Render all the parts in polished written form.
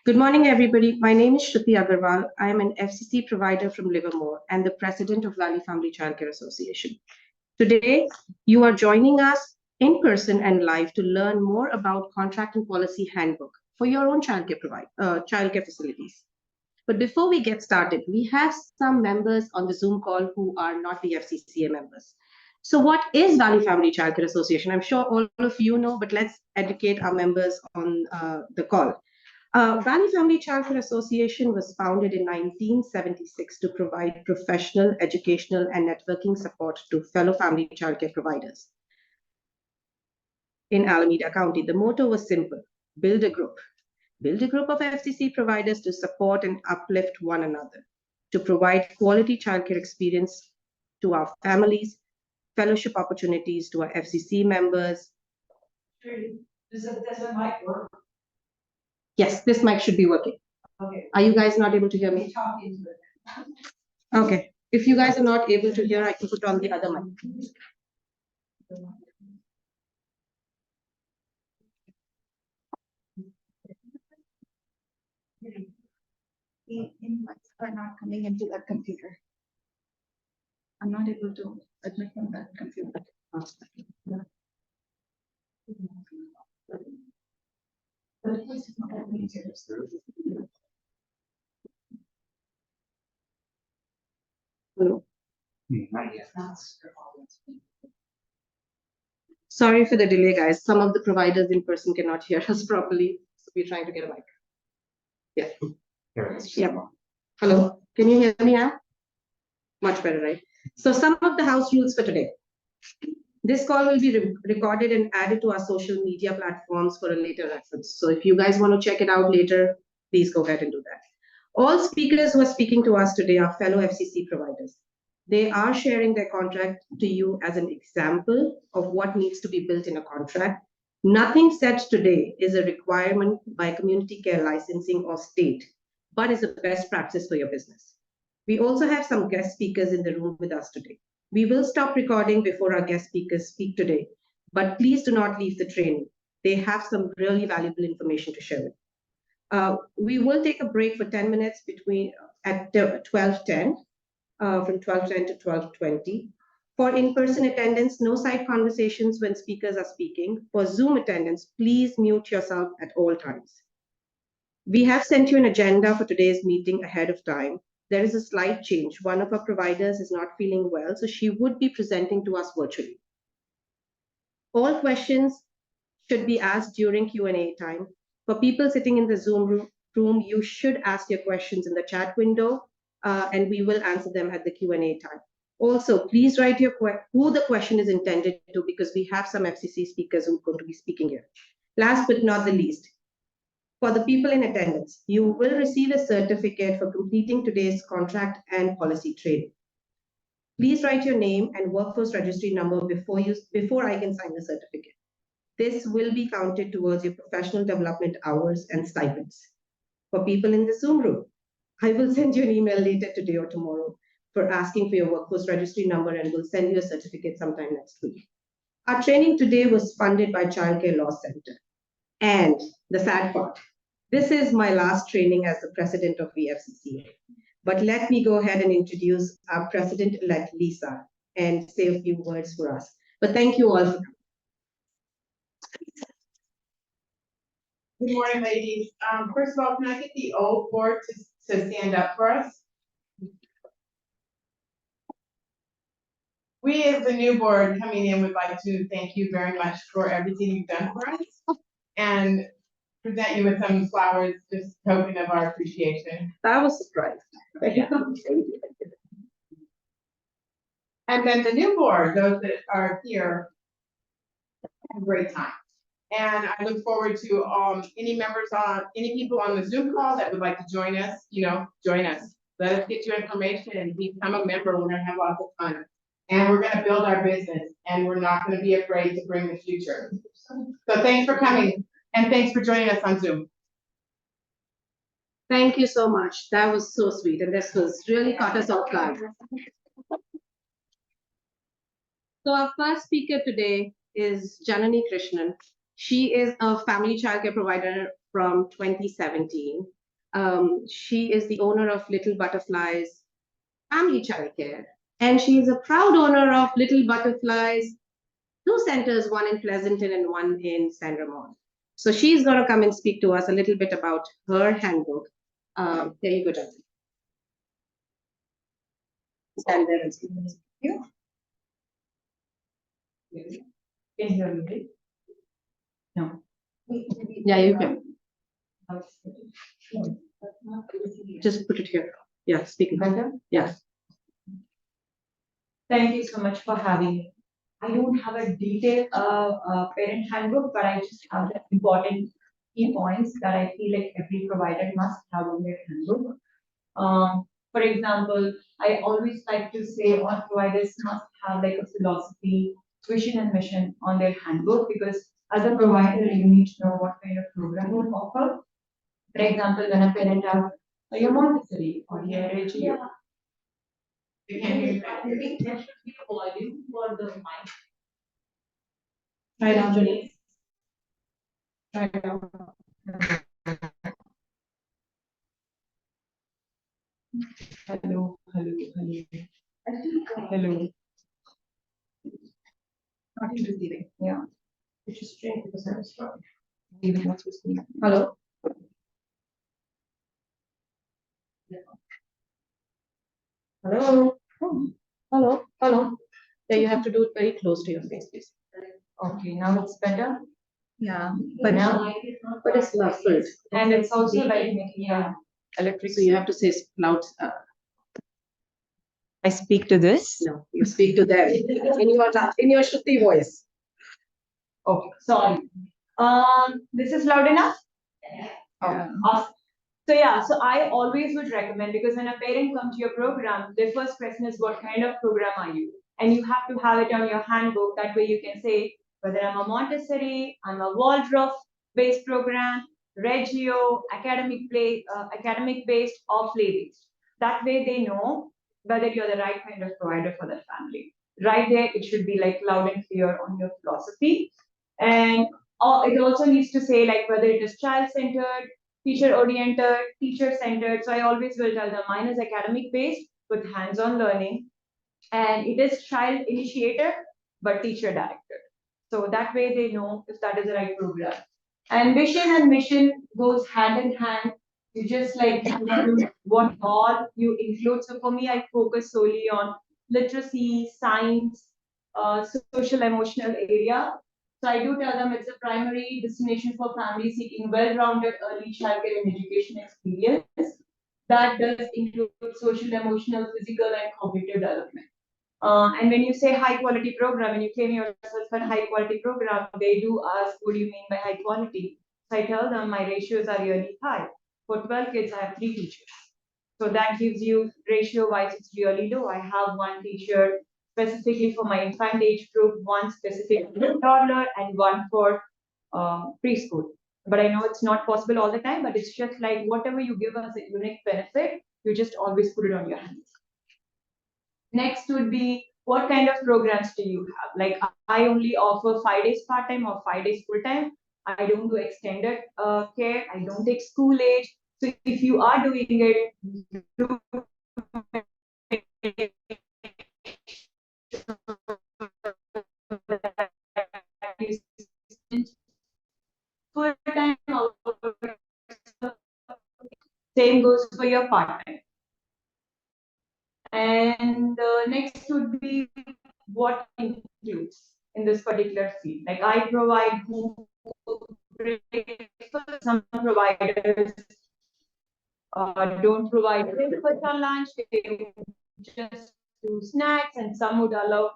Good morning, everybody. My name is Shruti Agarwal. I am an FCC provider from Livermore and the president of Valley Family Childcare Association. Today, you are joining us in person and live to learn more about Contract and Policy Handbook for your own childcare facilities. But before we get started, we have some members on the Zoom call who are not the FCCA members. So what is Valley Family Childcare Association? I'm sure all of you know, but let's educate our members on the call. Valley Family Childcare Association was founded in 1976 to provide professional, educational, and networking support to fellow family childcare providers in Alameda County. The motto was simple: build a group. Build a group of FCC providers to support and uplift one another, to provide quality childcare experience to our families, fellowship opportunities to our FCC members. Does that mic work? Yes, this mic should be working. Okay. Are you guys not able to hear me? Okay. If you guys are not able to hear, I can put on the other mic. The invites are not coming into that computer. I'm not able to admit on that computer. Hello. Sorry for the delay, guys. Some of the providers in person cannot hear us properly, so we're trying to get a mic. Yeah. Yeah. Hello. Can you hear me now? Much better, right? So some of the house rules for today. This call will be recorded and added to our social media platforms for a later reference. So if you guys want to check it out later, please go ahead and do that. All speakers who are speaking to us today are fellow FCC providers. They are sharing their contract to you as an example of what needs to be built in a contract. Nothing said today is a requirement by community care licensing or state, but is a best practice for your business. We also have some guest speakers in the room with us today. We will stop recording before our guest speakers speak today, but please do not leave the training. They have some really valuable information to share with you. We will take a break for 10 minutes at 12:10, from 12:10 to 12:20. For in-person attendance, no side conversations when speakers are speaking. For Zoom attendance, please mute yourself at all times. We have sent you an agenda for today's meeting ahead of time. There is a slight change. One of our providers is not feeling well, so she would be presenting to us virtually. All questions should be asked during Q&A time. For people sitting in the Zoom room, you should ask your questions in the chat window, and we will answer them at the Q&A time. Also, please write who the question is intended to, because we have some FCC speakers who are going to be speaking here. Last but not the least, for the people in attendance, you will receive a certificate for completing today's contract and policy training. Please write your name and workforce registry number before I can sign the certificate. This will be counted towards your professional development hours and stipends. For people in the Zoom room, I will send you an email later today or tomorrow for asking for your workforce registry number, and we'll send you a certificate sometime next week. Our training today was funded by Childcare Law Center. And the sad part, this is my last training as the president of VFCCA. But let me go ahead and introduce our president-elect, Lisa, and say a few words for us. But thank you all for coming. Good morning, ladies. First of all, can I get the old board to stand up for us? We, as the new board coming in, would like to thank you very much for everything you've done for us and present you with some flowers, just token of our appreciation. That was a surprise. Yeah. And then the new board, those that are here, have a great time. And I look forward to any people on the Zoom call that would like to join us, join us. Let us get you information and become a member. We're gonna have lots of fun. And we're gonna build our business, and we're not gonna be afraid to bring the future. So thanks for coming, and thanks for joining us on Zoom. Thank you so much. That was so sweet, and this was really caught us off guard. So our first speaker today is Janani Krishnan. She is a family childcare provider from 2017. She is the owner of Little Butterflies Family Childcare, and she is a proud owner of Little Butterflies, two centers, one in Pleasanton and one in San Ramon. So she's going to come and speak to us a little bit about her handbook. There you go, Jasmine. Stand there and speak. You? Can you hear me, right? No. Yeah, you can. Just put it here. Yeah, speak. Better? Yeah. Thank you so much for having me. I don't have a detailed parent handbook, but I just have the important key points that I feel like every provider must have in their handbook. For example, I always like to say all providers must have like a philosophy, vision and mission on their handbook, because as a provider, you need to know what kind of program you offer. For example, when a parent has a Montessori or a Reggio. You can't hear you. There should be a volume for the mic. Try now, Jenny. Try now. Hello, hello, hello. Hello. Not receiving. Yeah. Which is strange because I'm strong. Even what's with Hello. Hello. Hello. Hello. Yeah, you have to do it very close to your face, please. Okay, now it's better. Yeah. But now, But it's muffled. and it's also like making electric. So you have to say loud. I speak to this. No, you speak to them in your Shruti voice. Okay, sorry. This is loud enough? Yeah. Awesome. So yeah, so I always would recommend, because when a parent comes to your program, their first question is what kind of program are you? And you have to have it on your handbook. That way you can say whether I'm a Montessori, I'm a Waldorf-based program, Reggio, academic based, or play-based. That way they know whether you're the right kind of provider for that family. Right there, it should be like loud and clear on your philosophy. And it also needs to say like whether it is child-centered, teacher-oriented, teacher-centered. So I always will tell them mine is academic-based with hands-on learning, and it is child-initiated but teacher-directed. So that way they know if that is the right program. And vision and mission goes hand in hand. You just like what all you include. So for me, I focus solely on literacy, science, social emotional area. So I do tell them it's a primary destination for families seeking well-rounded early childcare and education experience. That does include social, emotional, physical, and cognitive development. And when you say high quality program, and you claim yourself a high quality program, they do ask, what do you mean by high quality? So I tell them my ratios are really high. For 12 kids, I have 3 teachers. So that gives you ratio wise, it's really low. I have 1 teacher specifically for my infant age group, 1 specific for toddler, and 1 for preschool. But I know it's not possible all the time, but it's just like whatever you give us a unique benefit, you just always put it on your hands. Next would be what kind of programs do you have? Like I only offer 5 days part-time or 5 days full-time. I don't do extended care. I don't take school age. So if you are doing it, do full-time. Same goes for your part-time. And next would be what includes in this particular field. Like I provide home breakfast. Some providers don't provide breakfast or lunch. They just do snacks, and some would allow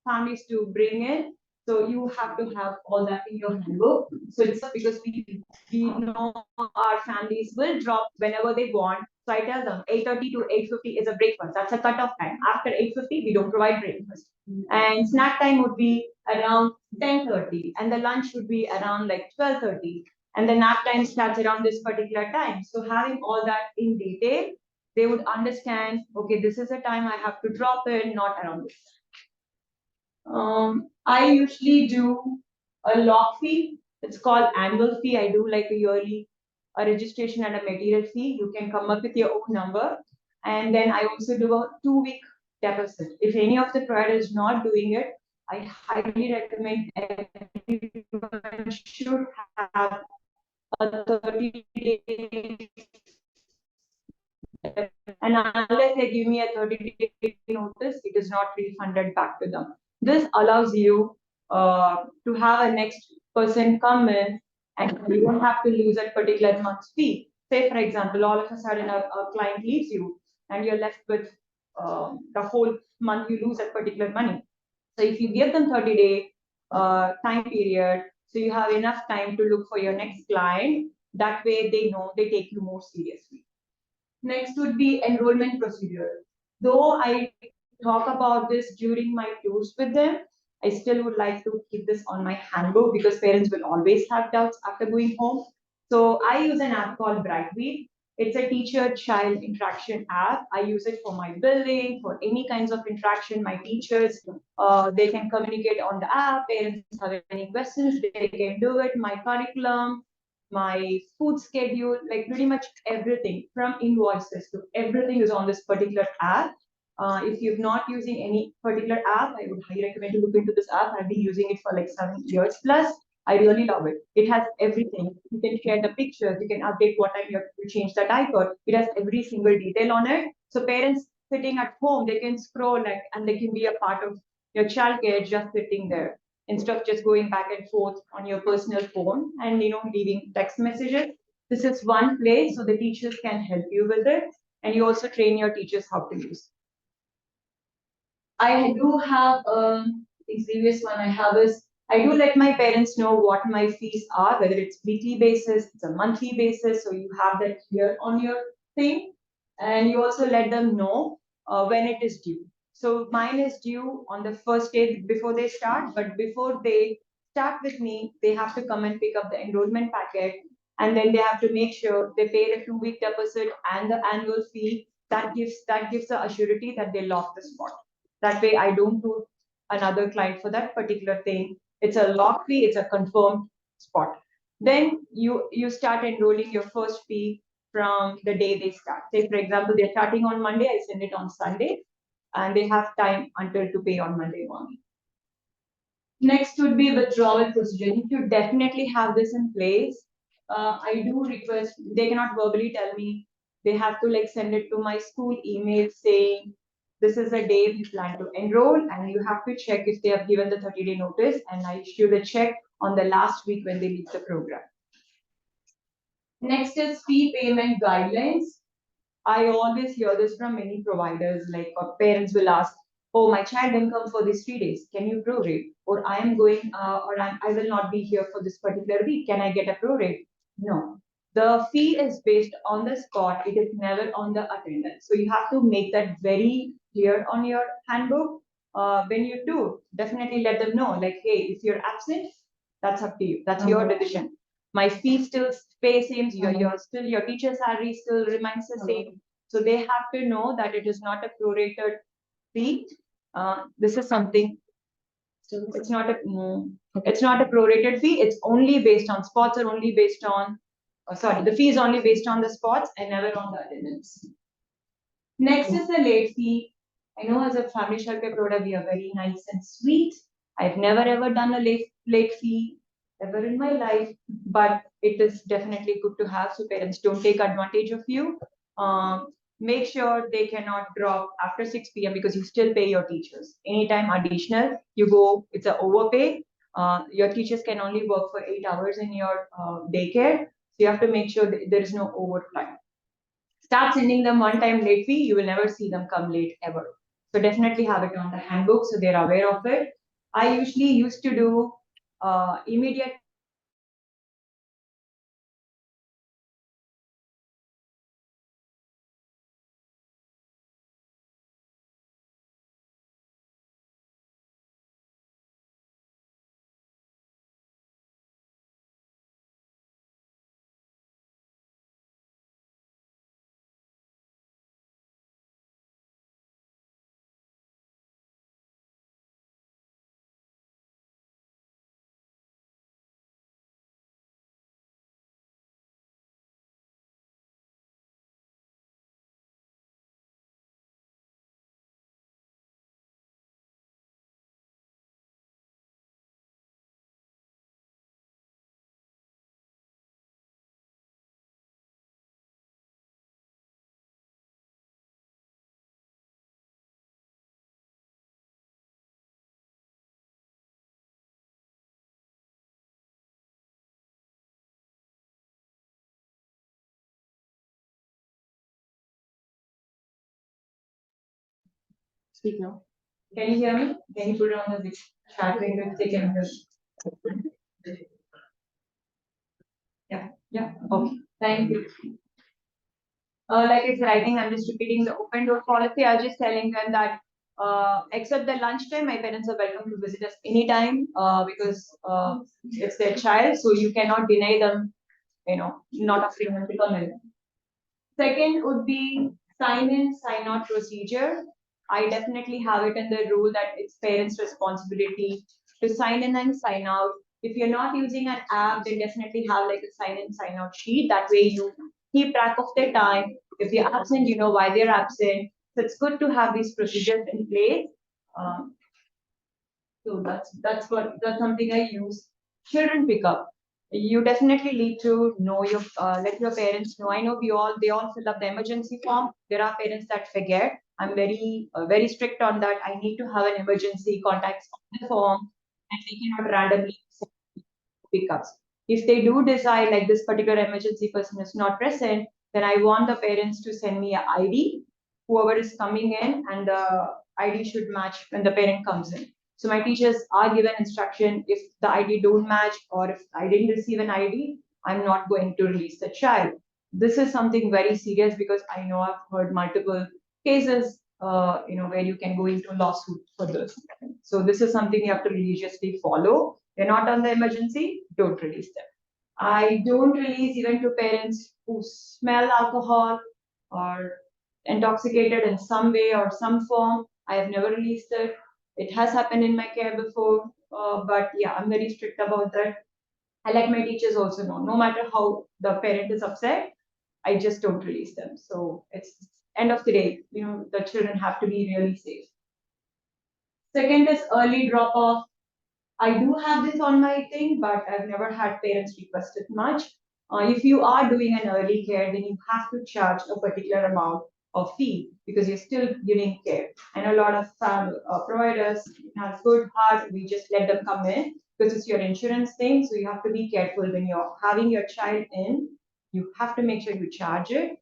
families to bring in. So you have to have all that in your handbook. So it's because we know our families will drop whenever they want. So I tell them 8:30 to 8:50 is a breakfast. That's a cutoff time. After 8:50, we don't provide breakfast. And snack time would be around 10:30, and the lunch would be around like 12:30. And the nap time starts around this particular time. So having all that in detail, they would understand, okay, this is the time I have to drop in, not around this time. I usually do a lock fee. It's called annual fee. I do like a yearly a registration and a material fee. You can come up with your own number. And then I also do a 2-week deposit. If any of the provider is not doing it, I highly recommend everyone should have a 30-day, and unless they give me a 30-day notice, it is not refunded back to them. This allows you to have a next person come in and you don't have to lose a particular month's fee. Say, for example, all of a sudden a client leaves you and you're left with the whole month, you lose that particular money. So if you give them 30-day time period, so you have enough time to look for your next client, that way they know they take you more seriously. Next would be enrollment procedure. Though I talk about this during my tours with them, I still would like to keep this on my handbook because parents will always have doubts after going home. So I use an app called Brightweed. It's a teacher-child interaction app. I use it for my billing, for any kinds of interaction. My teachers, they can communicate on the app. Parents have any questions, they can do it. My curriculum, my food schedule, like pretty much everything from invoices to everything is on this particular app. If you're not using any particular app, I would highly recommend to look into this app. I've been using it for like 7 years plus. I really love it. It has everything. You can share the pictures. You can update what time you have to change the diaper. It has every single detail on it. So parents sitting at home, they can scroll like, and they can be a part of your childcare just sitting there instead of just going back and forth on your personal phone and leaving text messages. This is one place so the teachers can help you with it, and you also train your teachers how to use. I do have the previous one I have is I do let my parents know what my fees are, whether it's weekly basis, it's a monthly basis, so you have that here on your thing, and you also let them know when it is due. So mine is due on the first day before they start, but before they start with me, they have to come and pick up the enrollment packet, and then they have to make sure they pay the 2-week deposit and the annual fee. That gives the assurity that they lock the spot. That way, I don't do another client for that particular thing. It's a lock fee, it's a confirmed spot. Then you start enrolling your first fee from the day they start. Say, for example, they're starting on Monday, I send it on Sunday, and they have time until to pay on Monday morning. Next would be withdrawal procedure. You should definitely have this in place. I do request, they cannot verbally tell me, they have to like send it to my school email saying, this is the day we plan to enroll, and you have to check if they have given the 30-day notice, and I issue the check on the last week when they leave the program. Next is fee payment guidelines. I always hear this from many providers, like parents will ask, oh, my child didn't come for these 3 days. Can you prorate? Or I am going, I will not be here for this particular week. Can I get a prorate? No. The fee is based on the spot. It is never on the attendance. So you have to make that very clear on your handbook. When you do, definitely let them know, like, hey, if you're absent, that's up to you. That's your decision. My fee still stays same. Your teacher salary still remains the same. So they have to know that it is not a prorated fee. This is something. It's not a prorated fee. It's only based on spots, or only based on. The fee is only based on the spots and never on the attendance. Next is the late fee. I know as a family childcare provider, we are very nice and sweet. I've never ever done a late fee ever in my life, but it is definitely good to have, so parents don't take advantage of you. Make sure they cannot drop after 6 p.m. because you still pay your teachers. Anytime additional, you go, it's an overpay. Your teachers can only work for 8 hours in your daycare. So you have to make sure there is no overtime. Start sending them one-time late fee, you will never see them come late ever. So definitely have it on the handbook so they're aware of it. I usually used to do immediate Speak now. Can you hear me? Can you put it on the chat window? They can hear. Yeah, okay, thank you. Like I said, I think I'm just repeating the open door policy. I was just telling them that, except the lunchtime, my parents are welcome to visit us anytime, because, it's their child, so you cannot deny them, not offering them to come in. Second would be sign in, sign out procedure. I definitely have it in the rule that it's parents' responsibility to sign in and sign out. If you're not using an app, then definitely have like a sign in, sign out sheet. That way you keep track of their time. If they're absent, you know why they're absent. So it's good to have these procedures in place. So that's something I use. Children pick up. You definitely need to know your let your parents know. I know they all fill up the emergency form. There are parents that forget. I'm very strict on that. I need to have an emergency contacts on the form, and they cannot randomly pickups. If they do decide like this particular emergency person is not present, then I want the parents to send me a ID, whoever is coming in, and the ID should match when the parent comes in. So my teachers are given instruction, if the ID don't match or if I didn't receive an ID, I'm not going to release the child. This is something very serious because I know I've heard multiple cases, where you can go into lawsuit for this. So this is something you have to religiously follow. They're not on the emergency, don't release them. I don't release even to parents who smell alcohol or intoxicated in some way or some form. I have never released it. It has happened in my care before, but yeah, I'm very strict about that. I let my teachers also know, no matter how the parent is upset, I just don't release them. So it's end of the day, the children have to be really safe. Second is early drop off. I do have this on my thing, but I've never had parents request it much. If you are doing an early care, then you have to charge a particular amount of fee because you're still giving care. And a lot of providers have good heart. We just let them come in because it's your insurance thing. So you have to be careful when you're having your child in. You have to make sure you charge it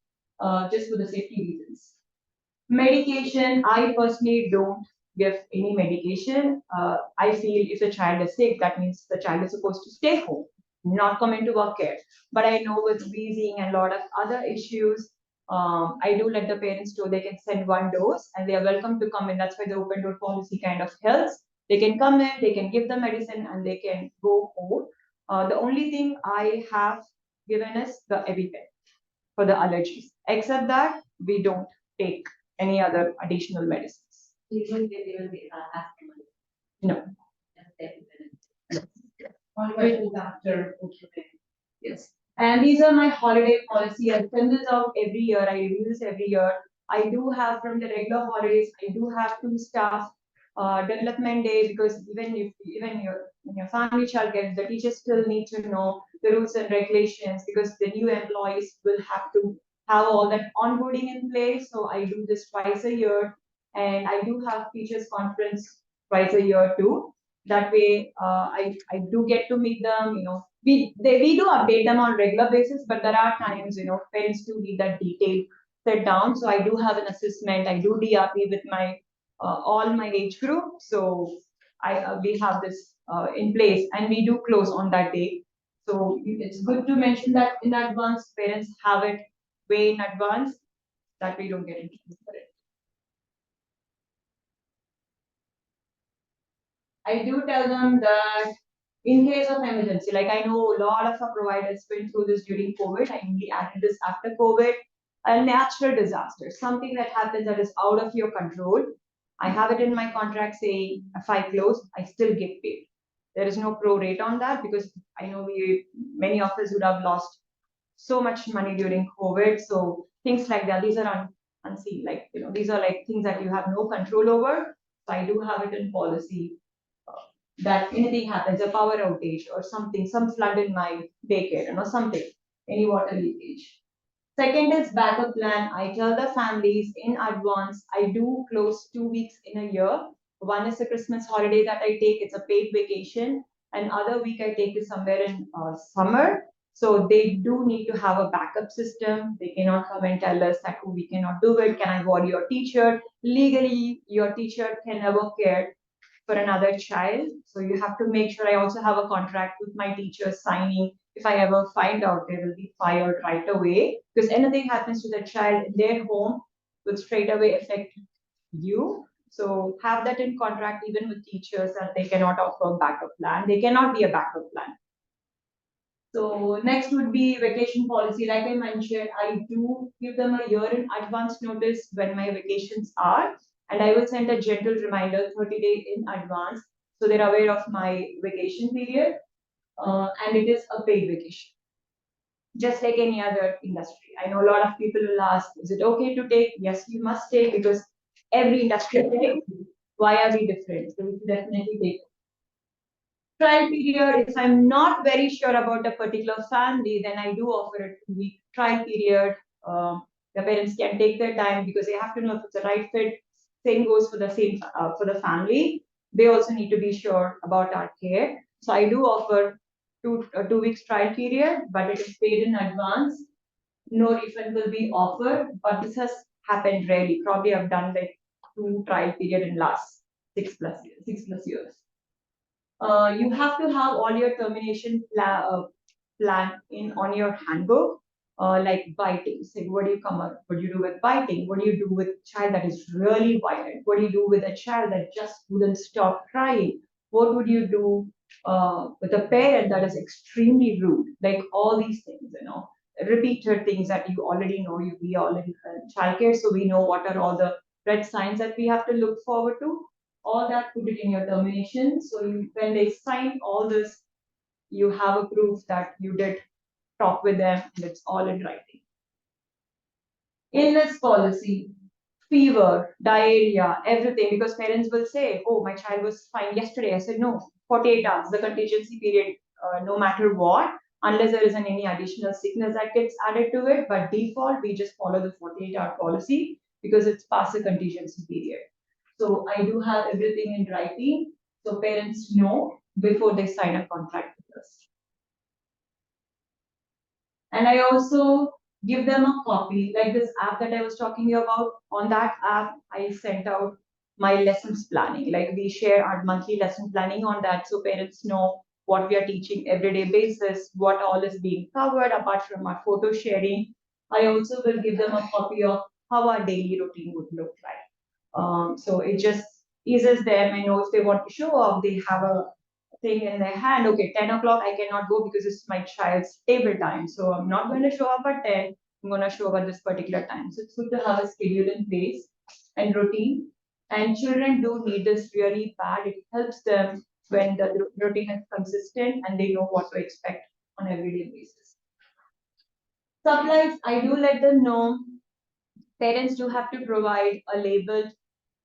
just for the safety reasons. Medication, I personally don't give any medication. I feel if the child is sick, that means the child is supposed to stay home, not come into work care. But I know with wheezing and a lot of other issues, I do let the parents know they can send one dose and they are welcome to come in. That's why the open door policy kind of helps. They can come in, they can give the medicine, and they can go home. The only thing I have given is the EpiPen for the allergies. Except that, we don't take any other additional medicines. You don't get even the asthma. No. Always after. Yes. And these are my holiday policy. I send this out every year. I review this every year. I do have from the regular holidays, I do have to staff development day because even in your family childcare, the teachers still need to know the rules and regulations because the new employees will have to have all that onboarding in place. So I do this twice a year, and I do have teachers conference twice a year too. That way, I do get to meet them. We do update them on regular basis, but there are times parents do need that detailed sit down. So I do have an assessment. I do DRP with my all my age group. So we have this in place, and we do close on that day. So it's good to mention that in advance. Parents have it way in advance that we don't get into for it. I do tell them that in case of emergency, like I know a lot of our providers went through this during COVID. I only added this after COVID. A natural disaster, something that happens that is out of your control. I have it in my contract saying if I close, I still get paid. There is no pro rate on that because I know many of us would have lost so much money during COVID. So things like that, these are unseen. Like, these are like things that you have no control over. So I do have it in policy that anything happens, a power outage or something, some flood in my daycare, something, any water leakage. Second is backup plan. I tell the families in advance. I do close 2 weeks in a year. One is a Christmas holiday that I take. It's a paid vacation. And other week I take is somewhere in summer. So they do need to have a backup system. They cannot come and tell us that, oh, we cannot do it. Can I borrow your teacher? Legally, your teacher can never care for another child. So you have to make sure I also have a contract with my teacher signing. If I ever find out, they will be fired right away, because anything happens to the child in their home will straight away affect you. So have that in contract even with teachers that they cannot offer a backup plan. They cannot be a backup plan. So next would be vacation policy. Like I mentioned, I do give them a year in advance notice when my vacations are, and I will send a gentle reminder 30 days in advance so they're aware of my vacation period, and it is a paid vacation. Just like any other industry. I know a lot of people will ask, is it okay to take? Yes, you must take, because every industry takes. Why are we different? So we should definitely take trial period. If I'm not very sure about a particular family, then I do offer a 2-week trial period. The parents can take their time because they have to know if it's a right fit. Same goes for the same for the family. They also need to be sure about our care. So I do offer 2 weeks trial period, but it is paid in advance. No refund will be offered, but this has happened rarely. Probably I've done like 2 trial period in last 6+ years. You have to have all your termination plan in on your handbook, like biting. Say, what do you come up? What do you do with biting? What do you do with a child that is really violent? What do you do with a child that just wouldn't stop crying? What would you do with a parent that is extremely rude? Like all these things, repeated things that you already know. We all in childcare, so we know what are all the red signs that we have to look forward to. All that, put it in your termination. So when they sign all this, you have a proof that you did talk with them and it's all in writing. Illness policy, fever, diarrhea, everything, because parents will say, oh, my child was fine yesterday. I said, no, 48 hours, the contingency period, no matter what, unless there is any additional sickness that gets added to it. But default, we just follow the 48-hour policy because it's past the contingency period. So I do have everything in writing, so parents know before they sign a contract with us. And I also give them a copy, like this app that I was talking about. On that app, I sent out my lessons planning. Like we share our monthly lesson planning on that, so parents know what we are teaching everyday basis, what all is being covered apart from our photo sharing. I also will give them a copy of how our daily routine would look like. So it just eases them. I know if they want to show up, they have a thing in their hand. Okay, 10 o'clock, I cannot go because it's my child's table time. So I'm not going to show up at 10. I'm going to show up at this particular time. So it's good to have a schedule in place and routine. And children do need this really bad. It helps them when the routine is consistent and they know what to expect on everyday basis. Supplies, I do let them know. Parents do have to provide a labeled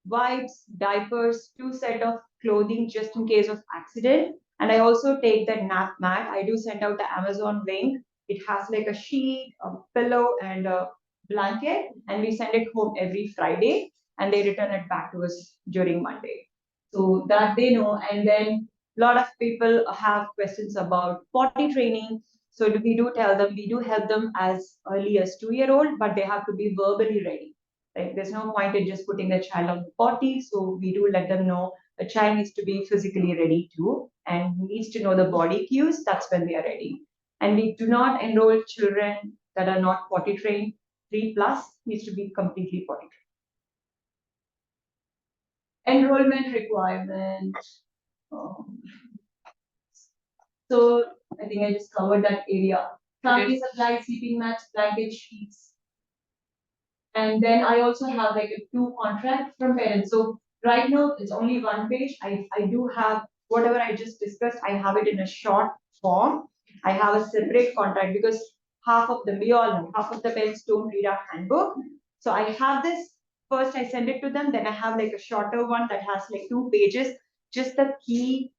wipes, diapers, 2 set of clothing just in case of accident. And I also take the nap mat. I do send out the Amazon link. It has like a sheet, a pillow, and a blanket, and we send it home every Friday, and they return it back to us during Monday. So that they know. And then a lot of people have questions about potty training. So we do tell them, we do help them as early as 2-year-old, but they have to be verbally ready. Like there's no point in just putting the child on the potty. So we do let them know the child needs to be physically ready too and needs to know the body cues. That's when they are ready. And we do not enroll children that are not potty trained. 3+ needs to be completely potty trained. Enrollment requirement. So I think I just covered that area. Family supplies, sleeping mats, blanket sheets. And then I also have like a 2 contract from parents. So right now it's only 1 page. I do have whatever I just discussed, I have it in a short form. I have a separate contract because half of them, we all know, half of the parents don't read our handbook. So I have this, first I send it to them, then I have like a shorter one that has like 2 pages, just the key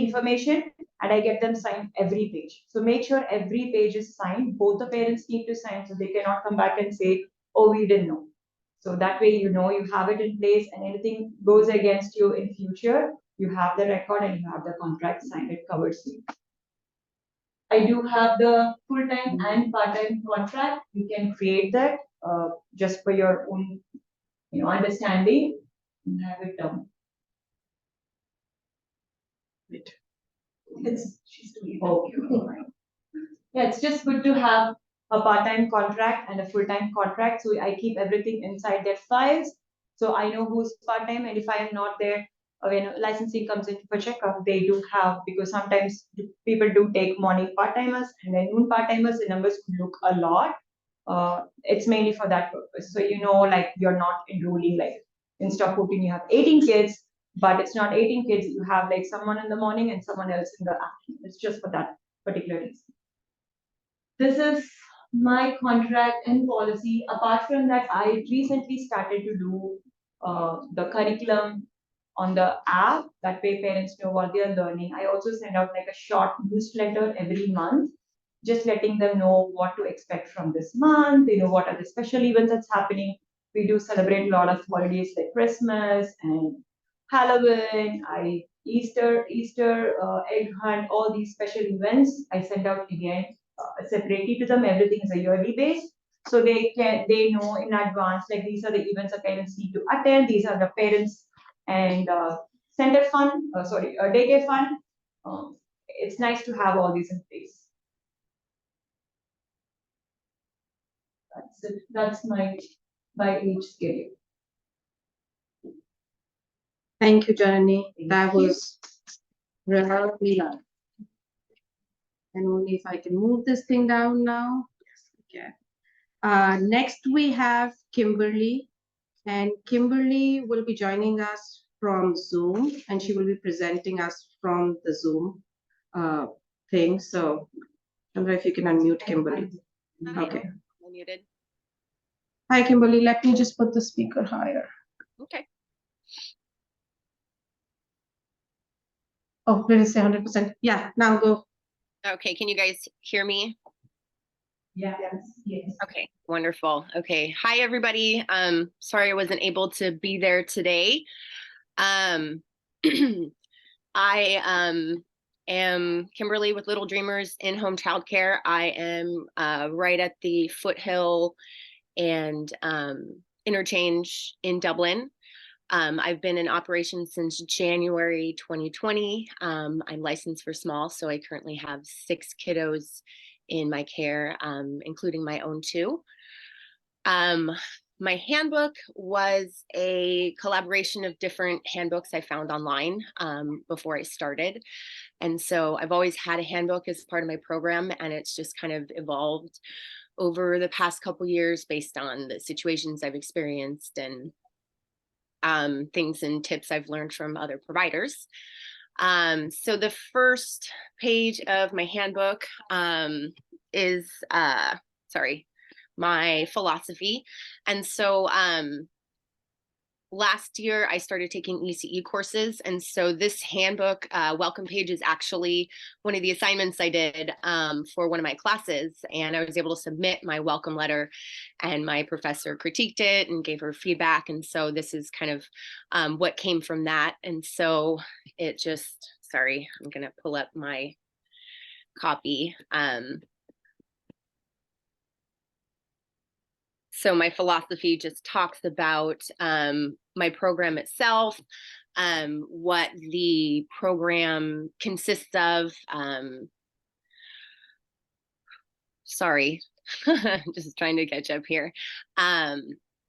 information, and I get them signed every page. So make sure every page is signed. Both the parents need to sign, so they cannot come back and say, oh, we didn't know. So that way, you know, you have it in place, and anything goes against you in future, you have the record and you have the contract signed. It covers you. I do have the full-time and part-time contract. You can create that just for your own, understanding and have it down. She's doing. Okay. Yeah, it's just good to have a part-time contract and a full-time contract. So I keep everything inside their files. So I know who's part-time, and if I am not there, when licensing comes in for checkup, they do have, because sometimes people do take morning part-timers and then noon part-timers, the numbers could look a lot. It's mainly for that purpose. So like you're not enrolling, like instead of putting you have 18 kids, but it's not 18 kids, you have like someone in the morning and someone else in the afternoon. It's just for that particular reason. This is my contract and policy. Apart from that, I recently started to do the curriculum on the app. That way parents know what they are learning. I also send out like a short newsletter every month, just letting them know what to expect from this month, what are the special events that's happening. We do celebrate a lot of holidays like Christmas and Halloween, Easter, egg hunt, all these special events. I send out again separately to them. Everything is a yearly base, so they know in advance, like these are the events the parents need to attend. These are the parents and center fund, daycare fund. It's nice to have all these in place. That's it. That's my by age schedule. Thank you, Janani. That was really nice. And only if I can move this thing down now. Yes, I can. Next, we have Kimberly. And Kimberly will be joining us from Zoom, and she will be presenting us from the Zoom thing. So I don't know if you can unmute Kimberly. Okay. Muted. Hi, Kimberly. Let me just put the speaker higher. Okay. Oh, did it say 100%? Yeah, now go. Okay, can you guys hear me? Yeah. Yes. Okay, wonderful. Okay. Hi, everybody. Sorry I wasn't able to be there today. I am Kimberly with Little Dreamers in-home childcare. I am right at the Foothill and Interchange in Dublin. I've been in operation since January 2020. I'm licensed for small, so I currently have 6 kiddos in my care, including my own 2. My handbook was a collaboration of different handbooks I found online before I started. And so I've always had a handbook as part of my program, and it's just kind of evolved over the past couple years based on the situations I've experienced and things and tips I've learned from other providers. So the first page of my handbook is, my philosophy. And so last year I started taking ECE courses. And so this handbook welcome page is actually one of the assignments I did for one of my classes. And I was able to submit my welcome letter, and my professor critiqued it and gave her feedback. And so this is kind of what came from that. And so it just, sorry, I'm going to pull up my copy. So my philosophy just talks about my program itself, what the program consists of. Sorry, just trying to catch up here.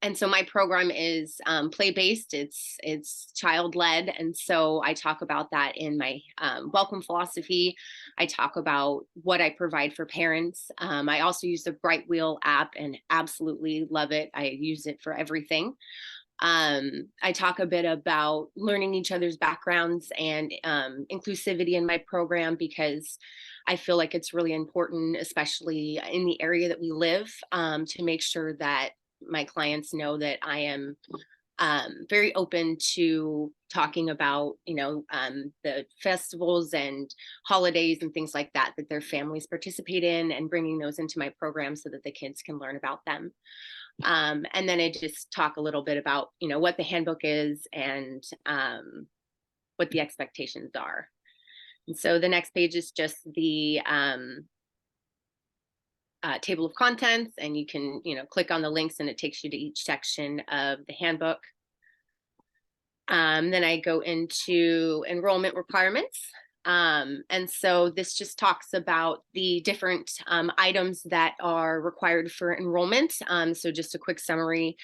And so my program is play-based, it's child-led. And so I talk about that in my welcome philosophy. I talk about what I provide for parents. I also use the Bright Wheel app and absolutely love it. I use it for everything. I talk a bit about learning each other's backgrounds and inclusivity in my program, because I feel like it's really important, especially in the area that we live, to make sure that my clients know that I am very open to talking about, the festivals and holidays and things like that their families participate in, and bringing those into my program so that the kids can learn about them. And then I just talk a little bit about, what the handbook is and what the expectations are. And so the next page is just the table of contents, and you can, click on the links and it takes you to each section of the handbook. Then I go into enrollment requirements. And so this just talks about the different items that are required for enrollment. So just a quick summary.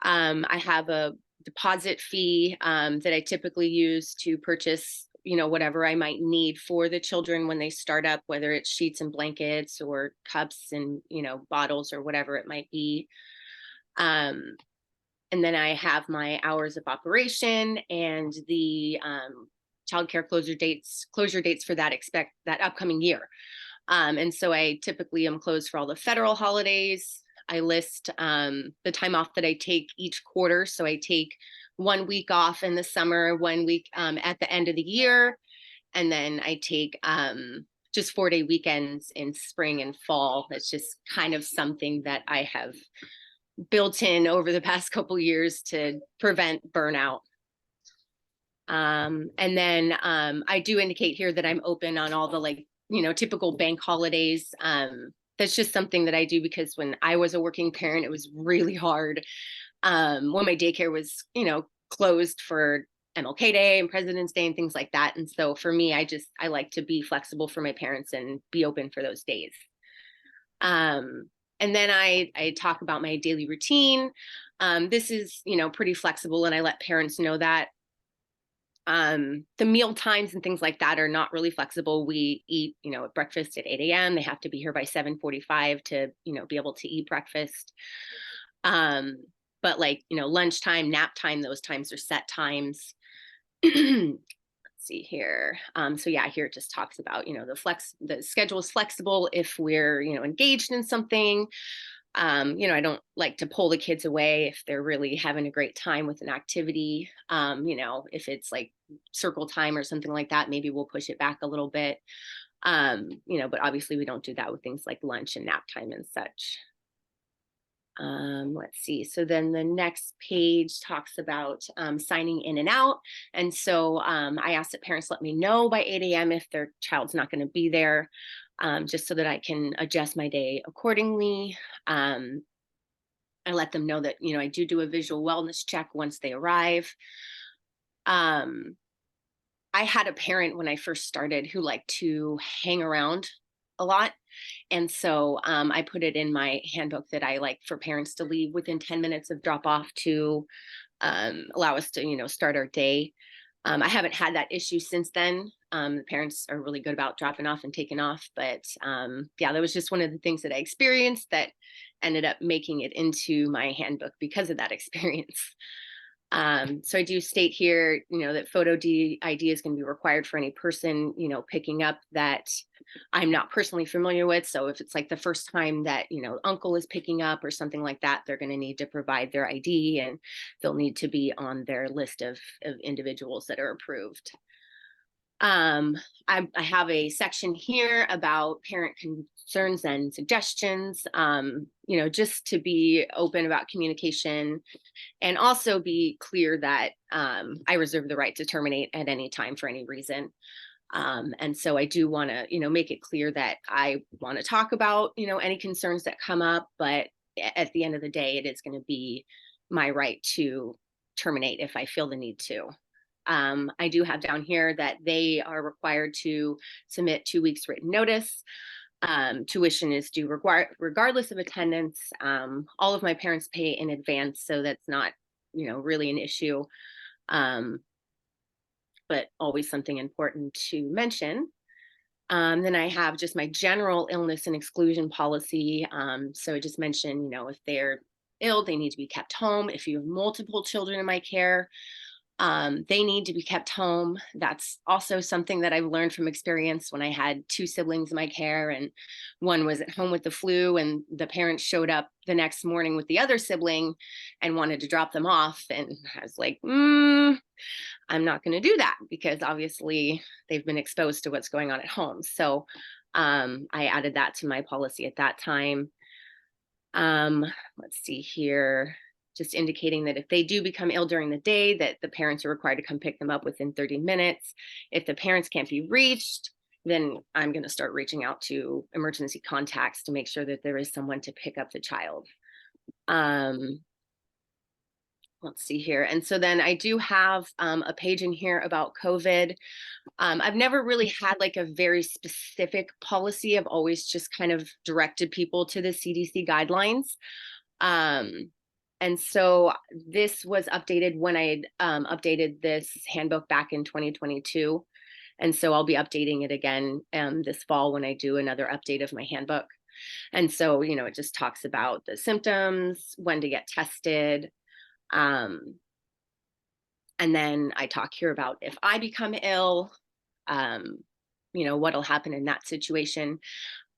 I have a deposit fee that I typically use to purchase, whatever I might need for the children when they start up, whether it's sheets and blankets or cups and, bottles or whatever it might be. And then I have my hours of operation and the childcare closure dates for that upcoming year. And so I typically am closed for all the federal holidays. I list the time off that I take each quarter. So I take 1 week off in the summer, 1 week at the end of the year. And then I take just 4-day weekends in spring and fall. That's just kind of something that I have built in over the past couple years to prevent burnout. And then I do indicate here that I'm open on all the typical bank holidays. That's just something that I do because when I was a working parent, it was really hard when my daycare was, closed for MLK Day and President's Day and things like that. And so for me, I like to be flexible for my parents and be open for those days. And then I talk about my daily routine. This is, pretty flexible, and I let parents know that. The meal times and things like that are not really flexible. We eat, at breakfast at 8 a.m. They have to be here by 7:45 to, be able to eat breakfast. But lunchtime, nap time, those times are set times. See here. So yeah, here it just talks about, the schedule is flexible if we're, engaged in something. I don't like to pull the kids away if they're really having a great time with an activity. If it's like circle time or something like that, maybe we'll push it back a little bit. But obviously we don't do that with things like lunch and nap time and such. Let's see. So then the next page talks about signing in and out. And so I asked that parents let me know by 8 a.m. if their child's not going to be there, just so that I can adjust my day accordingly. I let them know that, I do a visual wellness check once they arrive. I had a parent when I first started who liked to hang around a lot. And so I put it in my handbook that I like for parents to leave within 10 minutes of drop off to allow us to, start our day. I haven't had that issue since then. The parents are really good about dropping off and taking off. But yeah, that was just one of the things that I experienced that ended up making it into my handbook because of that experience. So I do state here, that photo ID is going to be required for any person, picking up that I'm not personally familiar with. So if it's like the first time that, uncle is picking up or something like that, they're going to need to provide their ID, and they'll need to be on their list of individuals that are approved. I have a section here about parent concerns and suggestions, just to be open about communication and also be clear that I reserve the right to terminate at any time for any reason. And so I do want to, make it clear that I want to talk about, any concerns that come up, but at the end of the day, it is going to be my right to terminate if I feel the need to. I do have down here that they are required to submit 2 weeks written notice. Tuition is due regardless of attendance. All of my parents pay in advance, so that's not, really an issue. But always something important to mention. Then I have just my general illness and exclusion policy. So I just mentioned, if they're ill, they need to be kept home. If you have multiple children in my care, they need to be kept home. That's also something that I've learned from experience when I had 2 siblings in my care, and one was at home with the flu, and the parents showed up the next morning with the other sibling and wanted to drop them off. And I was like, I'm not going to do that because obviously they've been exposed to what's going on at home. So I added that to my policy at that time. Let's see here. just indicating that if they do become ill during the day, that the parents are required to come pick them up within 30 minutes. If the parents can't be reached, then I'm going to start reaching out to emergency contacts to make sure that there is someone to pick up the child. Let's see here. And so then I do have a page in here about COVID. I've never really had like a very specific policy. I've always just kind of directed people to the CDC guidelines. And so this was updated when I had updated this handbook back in 2022. And so I'll be updating it again this fall when I do another update of my handbook. And so, you know, it just talks about the symptoms, when to get tested. And then I talk here about if I become ill, you know, what'll happen in that situation.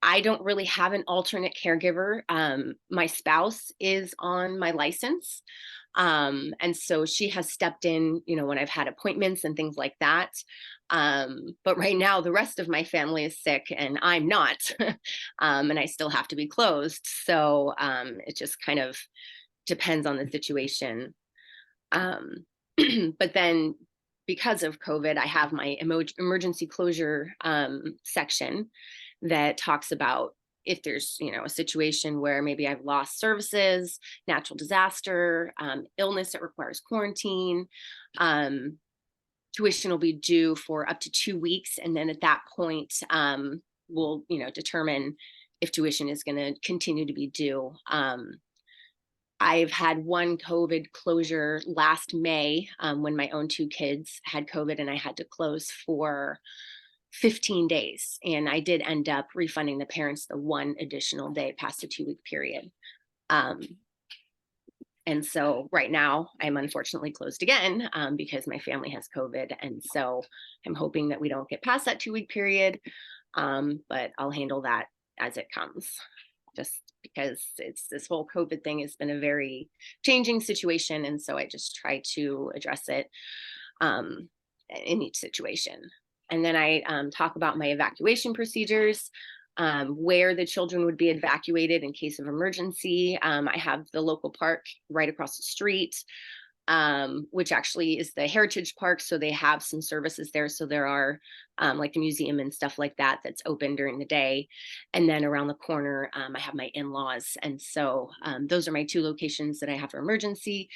I don't really have an alternate caregiver. My spouse is on my license. And so she has stepped in, you know, when I've had appointments and things like that. But right now the rest of my family is sick and I'm not, and I still have to be closed. So it just kind of depends on the situation. But then because of COVID, I have my emergency closure section that talks about if there's, you know, a situation where maybe I've lost services, natural disaster, illness that requires quarantine, tuition will be due for up to 2 weeks. And then at that point, we'll, you know, determine if tuition is going to continue to be due. I've had one COVID closure last May when my own 2 kids had COVID and I had to close for 15 days. And I did end up refunding the parents the 1 additional day past the 2-week period. And so right now I'm unfortunately closed again because my family has COVID. And so I'm hoping that we don't get past that 2-week period, but I'll handle that as it comes. Just because it's this whole COVID thing has been a very changing situation. And so I just try to address it in each situation. And then I talk about my evacuation procedures, where the children would be evacuated in case of emergency. I have the local park right across the street, which actually is the Heritage Park. So they have some services there. So there are like the museum and stuff like that that's open during the day. And then around the corner, I have my in-laws. And so those are my 2 locations that I have for emergency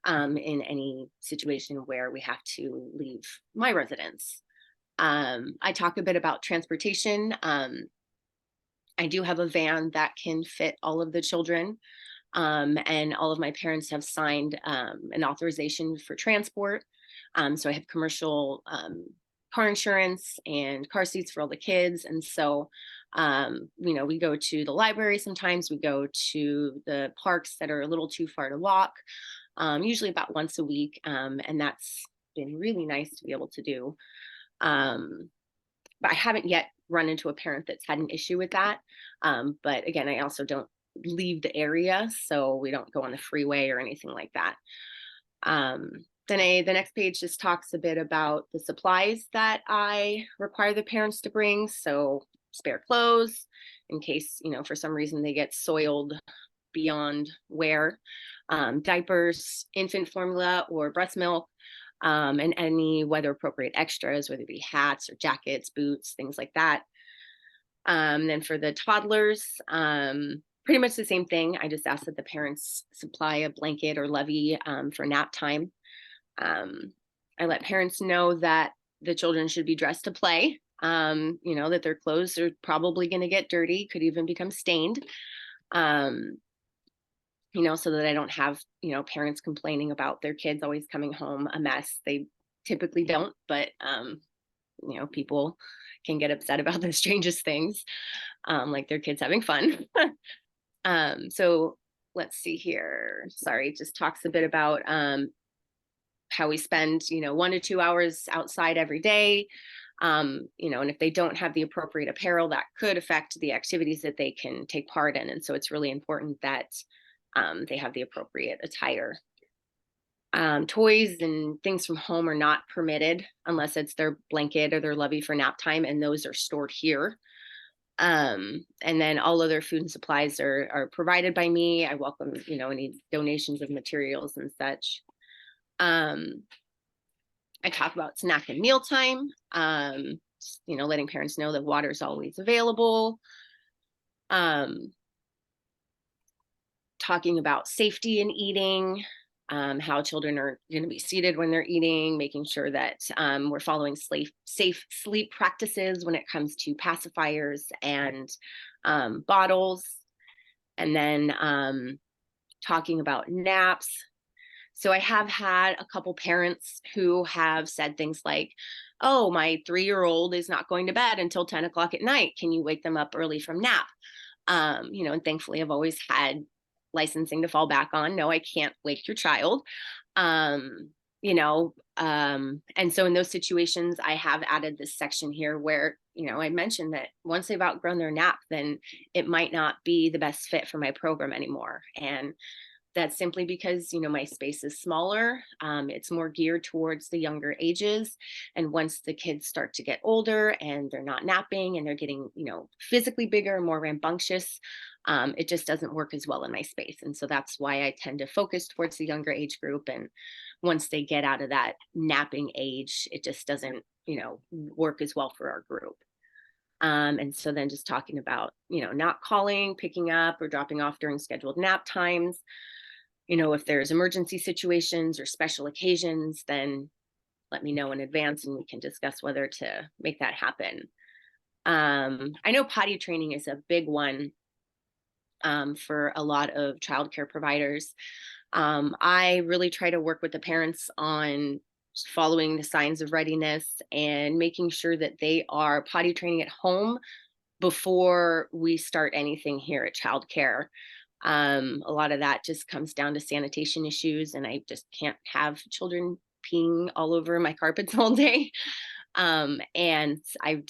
in any situation where we have to leave my residence. I talk a bit about transportation. I do have a van that can fit all of the children. And all of my parents have signed an authorization for transport. So I have commercial car insurance and car seats for all the kids. And so, you know, we go to the library sometimes, we go to the parks that are a little too far to walk, usually about once a week. And that's been really nice to be able to do. But I haven't yet run into a parent that's had an issue with that. But again, I also don't leave the area, so we don't go on the freeway or anything like that. Then the next page just talks a bit about the supplies that I require the parents to bring. So spare clothes in case, you know, for some reason they get soiled beyond wear, diapers, infant formula or breast milk, and any weather appropriate extras, whether it be hats or jackets, boots, things like that. Then for the toddlers, pretty much the same thing. I just ask that the parents supply a blanket or levy for nap time. I let parents know that the children should be dressed to play, you know, that their clothes are probably going to get dirty, could even become stained, you know, so that I don't have, you know, parents complaining about their kids always coming home a mess. They typically don't, but, you know, people can get upset about the strangest things, like their kids having fun. So let's see here. Sorry, it just talks a bit about how we spend, you know, 1 to 2 hours outside every day. You know, and if they don't have the appropriate apparel, that could affect the activities that they can take part in. And so it's really important that they have the appropriate attire. Toys and things from home are not permitted unless it's their blanket or their levy for nap time, and those are stored here. And then all other food and supplies are provided by me. I welcome, any donations of materials and such. I talk about snack and mealtime, letting parents know that water is always available. Talking about safety in eating, how children are going to be seated when they're eating, making sure that we're following safe sleep practices when it comes to pacifiers and bottles. And then talking about naps. So I have had a couple parents who have said things like, oh, my 3-year-old is not going to bed until 10 o'clock at night. Can you wake them up early from nap? And thankfully I've always had licensing to fall back on. No, I can't wake your child. And so in those situations, I have added this section here where, I mentioned that once they've outgrown their nap, then it might not be the best fit for my program anymore. And that's simply because, my space is smaller. It's more geared towards the younger ages. And once the kids start to get older and they're not napping and they're getting, physically bigger and more rambunctious, it just doesn't work as well in my space. And so that's why I tend to focus towards the younger age group. And once they get out of that napping age, it just doesn't, work as well for our group. And so then just talking about, not calling, picking up, or dropping off during scheduled nap times. If there's emergency situations or special occasions, then let me know in advance and we can discuss whether to make that happen. I know potty training is a big one for a lot of childcare providers. I really try to work with the parents on following the signs of readiness and making sure that they are potty training at home before we start anything here at childcare. A lot of that just comes down to sanitation issues, and I just can't have children peeing all over my carpets all day. And I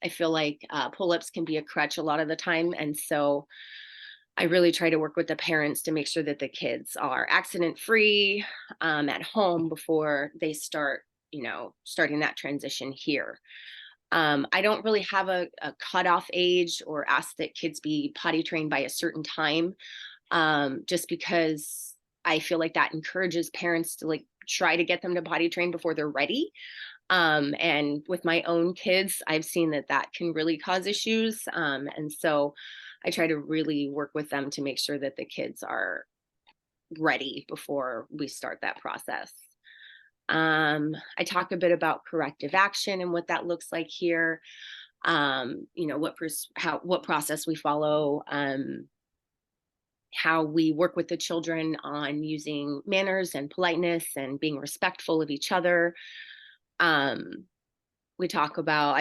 feel like pull-ups can be a crutch a lot of the time. And so I really try to work with the parents to make sure that the kids are accident-free at home before they start, starting that transition here. I don't really have a cutoff age or ask that kids be potty trained by a certain time, just because I feel like that encourages parents to try to get them to potty train before they're ready. And with my own kids, I've seen that can really cause issues. And so I try to really work with them to make sure that the kids are ready before we start that process. I talk a bit about corrective action and what that looks like here. What process we follow, how we work with the children on using manners and politeness and being respectful of each other. I talk about,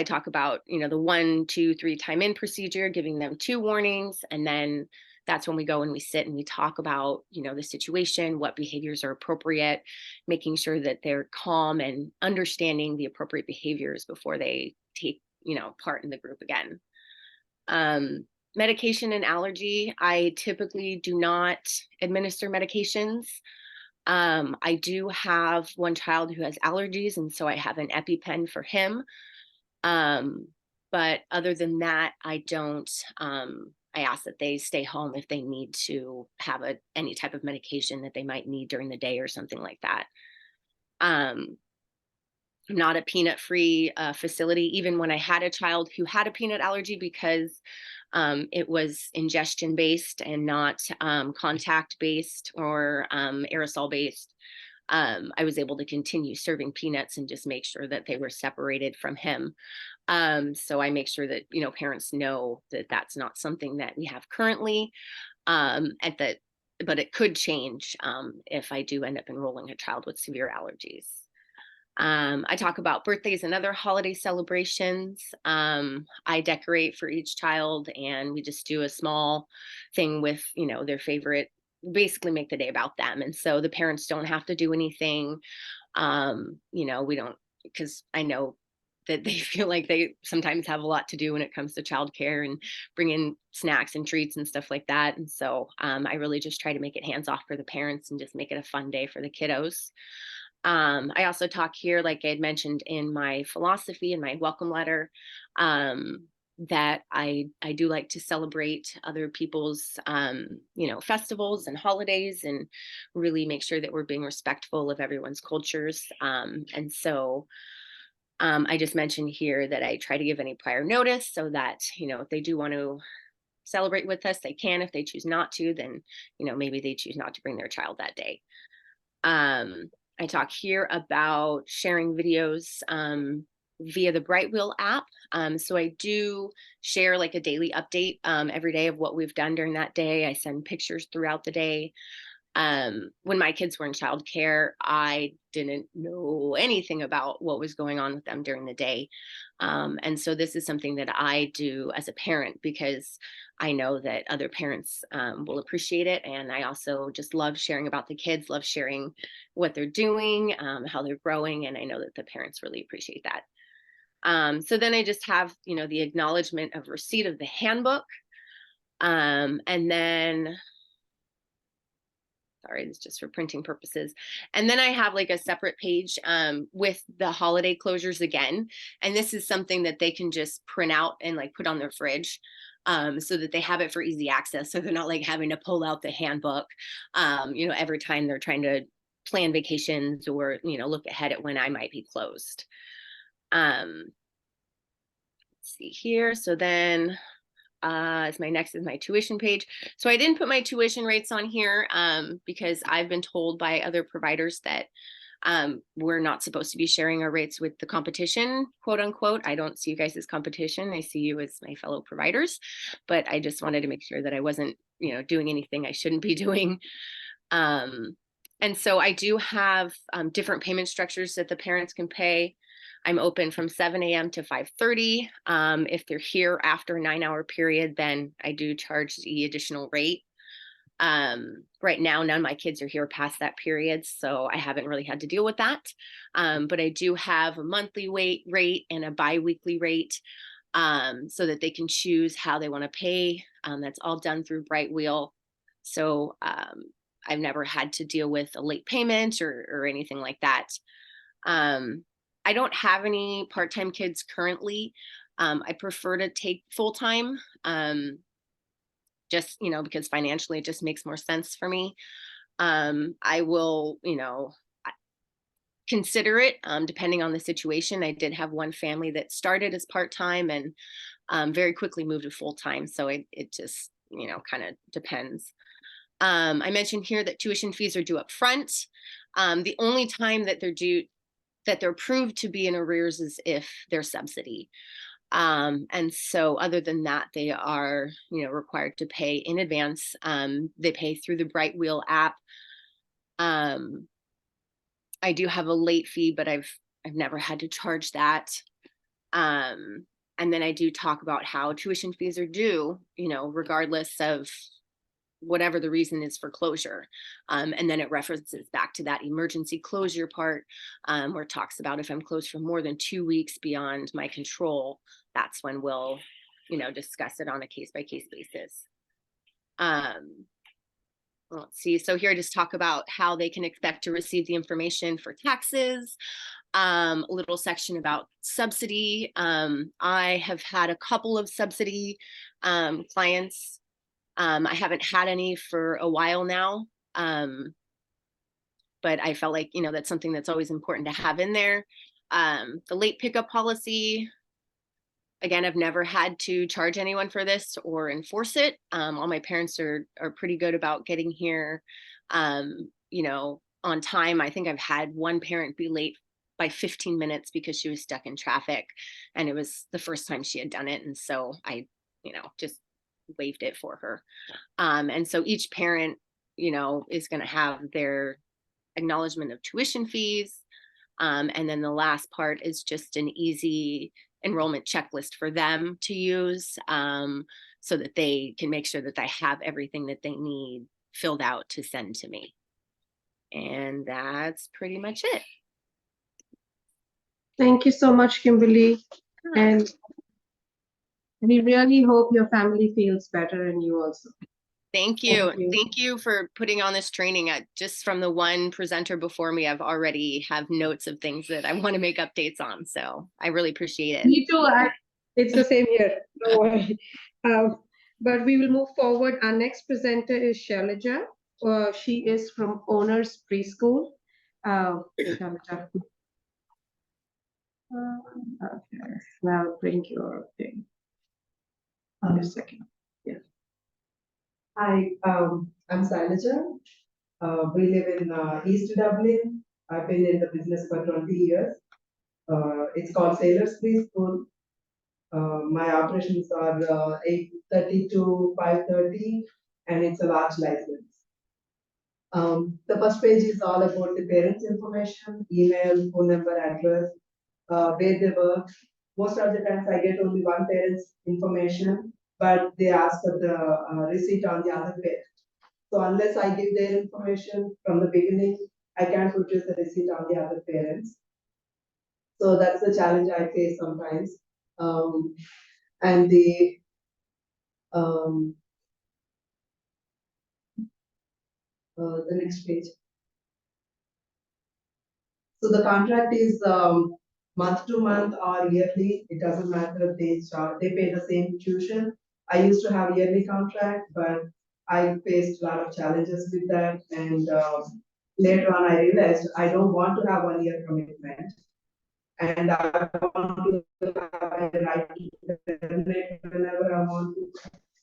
the 1, 2, 3 time in procedure, giving them 2 warnings. And then that's when we go and we sit and we talk about, the situation, what behaviors are appropriate, making sure that they're calm and understanding the appropriate behaviors before they take, part in the group again. Medication and allergy, I typically do not administer medications. I do have one child who has allergies, and so I have an EpiPen for him. But other than that, I don't. I ask that they stay home if they need to have any type of medication that they might need during the day or something like that. I'm not a peanut-free facility, even when I had a child who had a peanut allergy, because it was ingestion-based and not contact-based or aerosol-based. I was able to continue serving peanuts and just make sure that they were separated from him. So I make sure that, parents know that that's not something that we have currently, but it could change if I do end up enrolling a child with severe allergies. I talk about birthdays and other holiday celebrations. I decorate for each child, and we just do a small thing with, their favorite, basically make the day about them. And so the parents don't have to do anything. We don't, because I know that they feel like they sometimes have a lot to do when it comes to childcare and bring in snacks and treats and stuff like that. And so I really just try to make it hands off for the parents and just make it a fun day for the kiddos. I also talk here, like I had mentioned in my philosophy and my welcome letter, that I do like to celebrate other people's, festivals and holidays, and really make sure that we're being respectful of everyone's cultures. And so I just mentioned here that I try to give any prior notice so that, if they do want to celebrate with us, they can. If they choose not to, then, maybe they choose not to bring their child that day. I talk here about sharing videos via the Bright Wheel app. So I do share like a daily update every day of what we've done during that day. I send pictures throughout the day. When my kids were in childcare, I didn't know anything about what was going on with them during the day. And so this is something that I do as a parent, because I know that other parents will appreciate it. And I also just love sharing about the kids, love sharing what they're doing, how they're growing. And I know that the parents really appreciate that. So then I just have, the acknowledgement of receipt of the handbook. And then, sorry, it's just for printing purposes. And then I have like a separate page with the holiday closures again. And this is something that they can just print out and like put on their fridge, so that they have it for easy access. So they're not like having to pull out the handbook, every time they're trying to plan vacations or, look ahead at when I might be closed. Let's see here. So then my tuition page. So I didn't put my tuition rates on here because I've been told by other providers that we're not supposed to be sharing our rates with the competition, quote unquote. I don't see you guys as competition. I see you as my fellow providers, but I just wanted to make sure that I wasn't, doing anything I shouldn't be doing. And so I do have different payment structures that the parents can pay. I'm open from 7 a.m. to 5:30. If they're here after a 9-hour period, then I do charge the additional rate. Right now, none of my kids are here past that period, so I haven't really had to deal with that. But I do have a monthly rate and a bi-weekly rate, so that they can choose how they want to pay. That's all done through Bright Wheel. So I've never had to deal with a late payment or anything like that. I don't have any part-time kids currently. I prefer to take full-time, just, because financially it just makes more sense for me. I will, consider it depending on the situation. I did have one family that started as part-time and very quickly moved to full-time. So it just, kind of depends. I mentioned here that tuition fees are due up front. The only time that they're proved to be in arrears is if they're subsidy. And so other than that, they are, required to pay in advance. They pay through the Bright Wheel app. I do have a late fee, but I've never had to charge that. And then I do talk about how tuition fees are due, regardless of whatever the reason is for closure. And then it references back to that emergency closure part, where it talks about if I'm closed for more than 2 weeks beyond my control, that's when we'll, discuss it on a case-by-case basis. Let's see. So here I just talk about how they can expect to receive the information for taxes. A little section about subsidy. I have had a couple of subsidy clients. I haven't had any for a while now, but I felt like, that's something that's always important to have in there. The late pickup policy, again, I've never had to charge anyone for this or enforce it. All my parents are pretty good about getting here, on time. I think I've had one parent be late by 15 minutes because she was stuck in traffic, and it was the first time she had done it. And so I, just waived it for her. And so each parent, is going to have their acknowledgement of tuition fees. And then the last part is just an easy enrollment checklist for them to use, so that they can make sure that they have everything that they need filled out to send to me. And that's pretty much it. Thank you so much, Kimberly. And we really hope your family feels better, and you also. Thank you. Thank you. Thank you for putting on this training. Just from the one presenter before me, I've already have notes of things that I want to make updates on. So I really appreciate it. Me too. It's the same here. Don't worry. But we will move forward. Our next presenter is Shailaja. She is from Owners Preschool. Shailaja. Okay. Now bring your thing. A second. Hi, I'm Sailaja. We live in East Dublin. I've been in the business for 20 years. It's called Sailors Preschool. My operations are 8:30 to 5:30, and it's a large license. The first page is all about the parents' information, email, phone number, address, where they work. Most of the times I get only one parent's information, but they ask for the receipt on the other parent. So unless I give their information from the beginning, I can't produce the receipt on the other parents. So that's the challenge I face sometimes. And the next page. So the contract is month to month or yearly. It doesn't matter. They pay the same tuition. I used to have yearly contract, but I faced a lot of challenges with that. And later on, I realized I don't want to have 1 year commitment, and I want to have a right to terminate whenever I want to.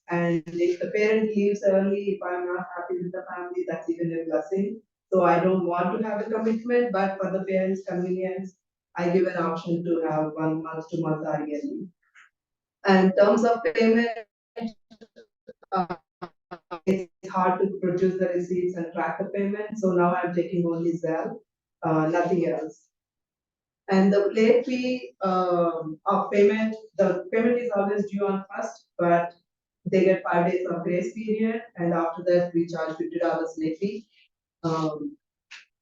And if the parent leaves early, if I'm not happy with the family, that's even a blessing. So I don't want to have a commitment, but for the parents' convenience, I give an option to have 1 month, 2 months or yearly. And terms of payment, uh, it's hard to produce the receipts and track the payment. So now I'm taking only Zelle, nothing else. And the late fee of payment, the payment is always due on first, but they get 5 days of grace period, and after that we charge $50 late fee.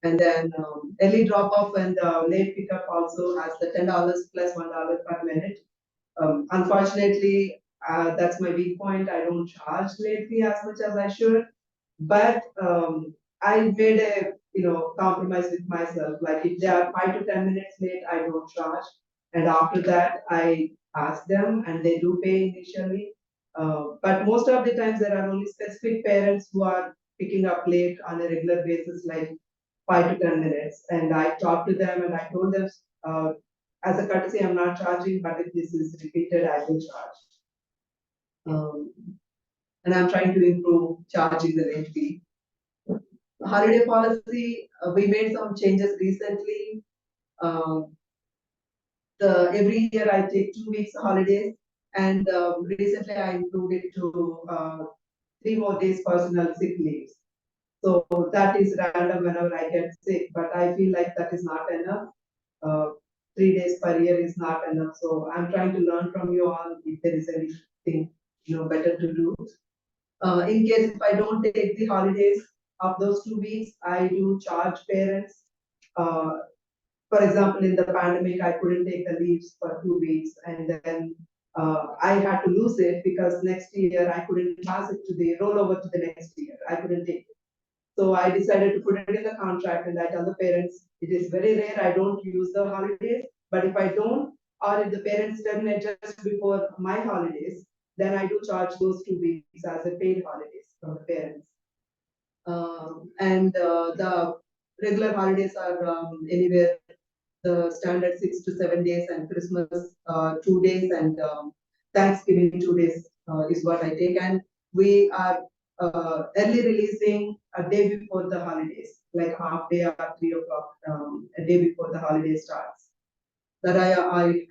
And then early drop off and late pickup also has the $10 plus $1 per minute. Unfortunately, that's my weak point. I don't charge late fee as much as I should, but I made a compromise with myself. Like if they are 5 to 10 minutes late, I don't charge, and after that I ask them, and they do pay initially. But most of the times there are only specific parents who are picking up late on a regular basis, like 5 to 10 minutes, and I talked to them and I told them, as a courtesy, I'm not charging, but if this is repeated, I will charge. And I'm trying to improve charging the late fee. Holiday policy, we made some changes recently. Every year I take 2 weeks holidays, and recently I improved it to 3 more days personal sick leaves. So that is random whenever I get sick, but I feel like that is not enough. 3 days per year is not enough. So I'm trying to learn from you all if there is anything better to do. In case if I don't take the holidays of those 2 weeks, I do charge parents. For example, in the pandemic, I couldn't take the leaves for 2 weeks, and then I had to lose it because next year I couldn't pass it to the rollover to the next year. I couldn't take it. So I decided to put it in the contract, and I tell the parents, it is very rare I don't use the holidays, but if I don't, or if the parents terminate just before my holidays, then I do charge those 2 weeks as a paid holidays from the parents. And the regular holidays are anywhere the standard 6 to 7 days, and Christmas 2 days, and Thanksgiving 2 days is what I take. And we are early releasing a day before the holidays, like half day or 3 o'clock, a day before the holiday starts. That I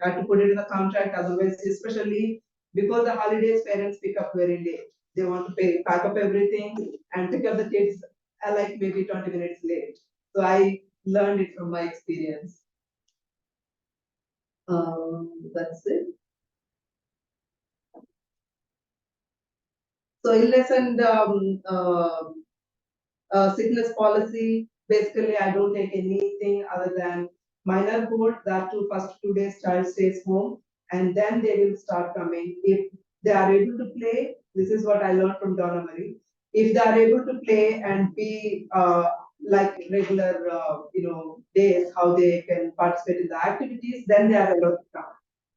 had to put it in the contract, otherwise, especially before the holidays, parents pick up very late. They want to pack up everything and pick up the kids like maybe 20 minutes late. So I learned it from my experience. That's it. So illness and sickness policy, basically I don't take anything other than minor board, that too first 2 days child stays home, and then they will start coming. If they are able to play, this is what I learned from Donna Marie. if they are able to play and be like regular, days, how they can participate in the activities, then they are allowed to come.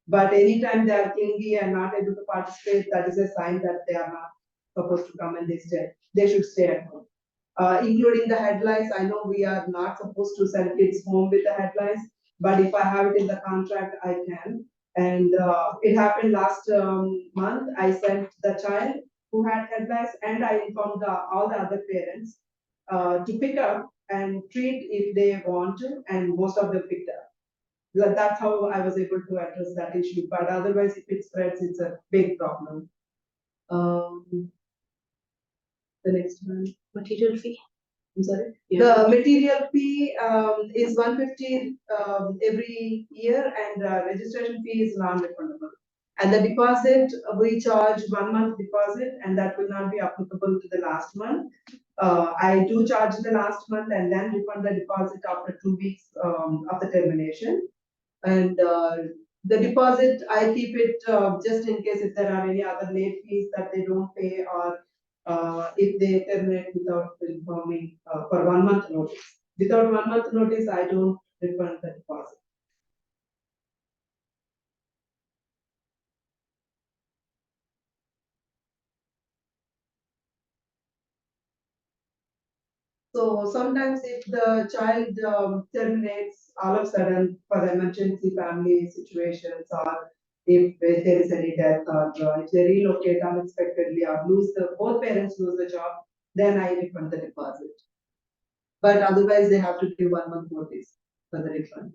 But anytime they are clingy and not able to participate, that is a sign that they are not supposed to come and they should stay at home. Including the headlights, I know we are not supposed to send kids home with the headlights, but if I have it in the contract, I can. And it happened last month, I sent the child who had headlights and I informed all the other parents to pick up and treat if they want to, and most of them picked up. That's how I was able to address that issue, but otherwise if it spreads, it's a big problem. The next one. Material fee. I'm sorry. Yeah. The material fee is 150 every year, and registration fee is non-refundable. And the deposit, we charge 1 month deposit, and that will not be applicable to the last month. I do charge the last month and then refund the deposit after 2 weeks of the termination. And the deposit, I keep it just in case if there are any other late fees that they don't pay, or if they terminate without informing for 1 month notice. Without 1 month notice, I don't refund the deposit. So sometimes if the child terminates all of a sudden for emergency family situations, or if there is any death, or if they relocate unexpectedly or both parents lose the job, then I refund the deposit. But otherwise they have to give 1 month notice for the refund.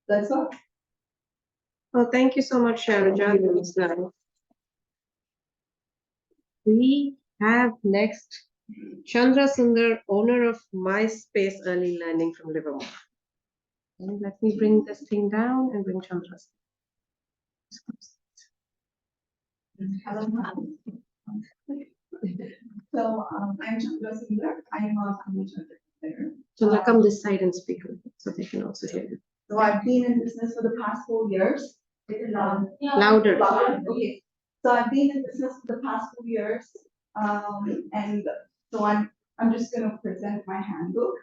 That's all. Oh, thank you so much, Sharaja. That was nice. We have next Chandra Sundar, owner of My Space Early Learning from Livermore. And let me bring this thing down and bring Chandra. Hello, ma'am. So I'm Chandra Sundar. I'm a commercial there. Chandra, come this side and speak with me so they can also hear you. So I've been in business for the past 4 years. Louder. Okay. So I've been in business for the past 4 years. And so I'm just going to present my handbook.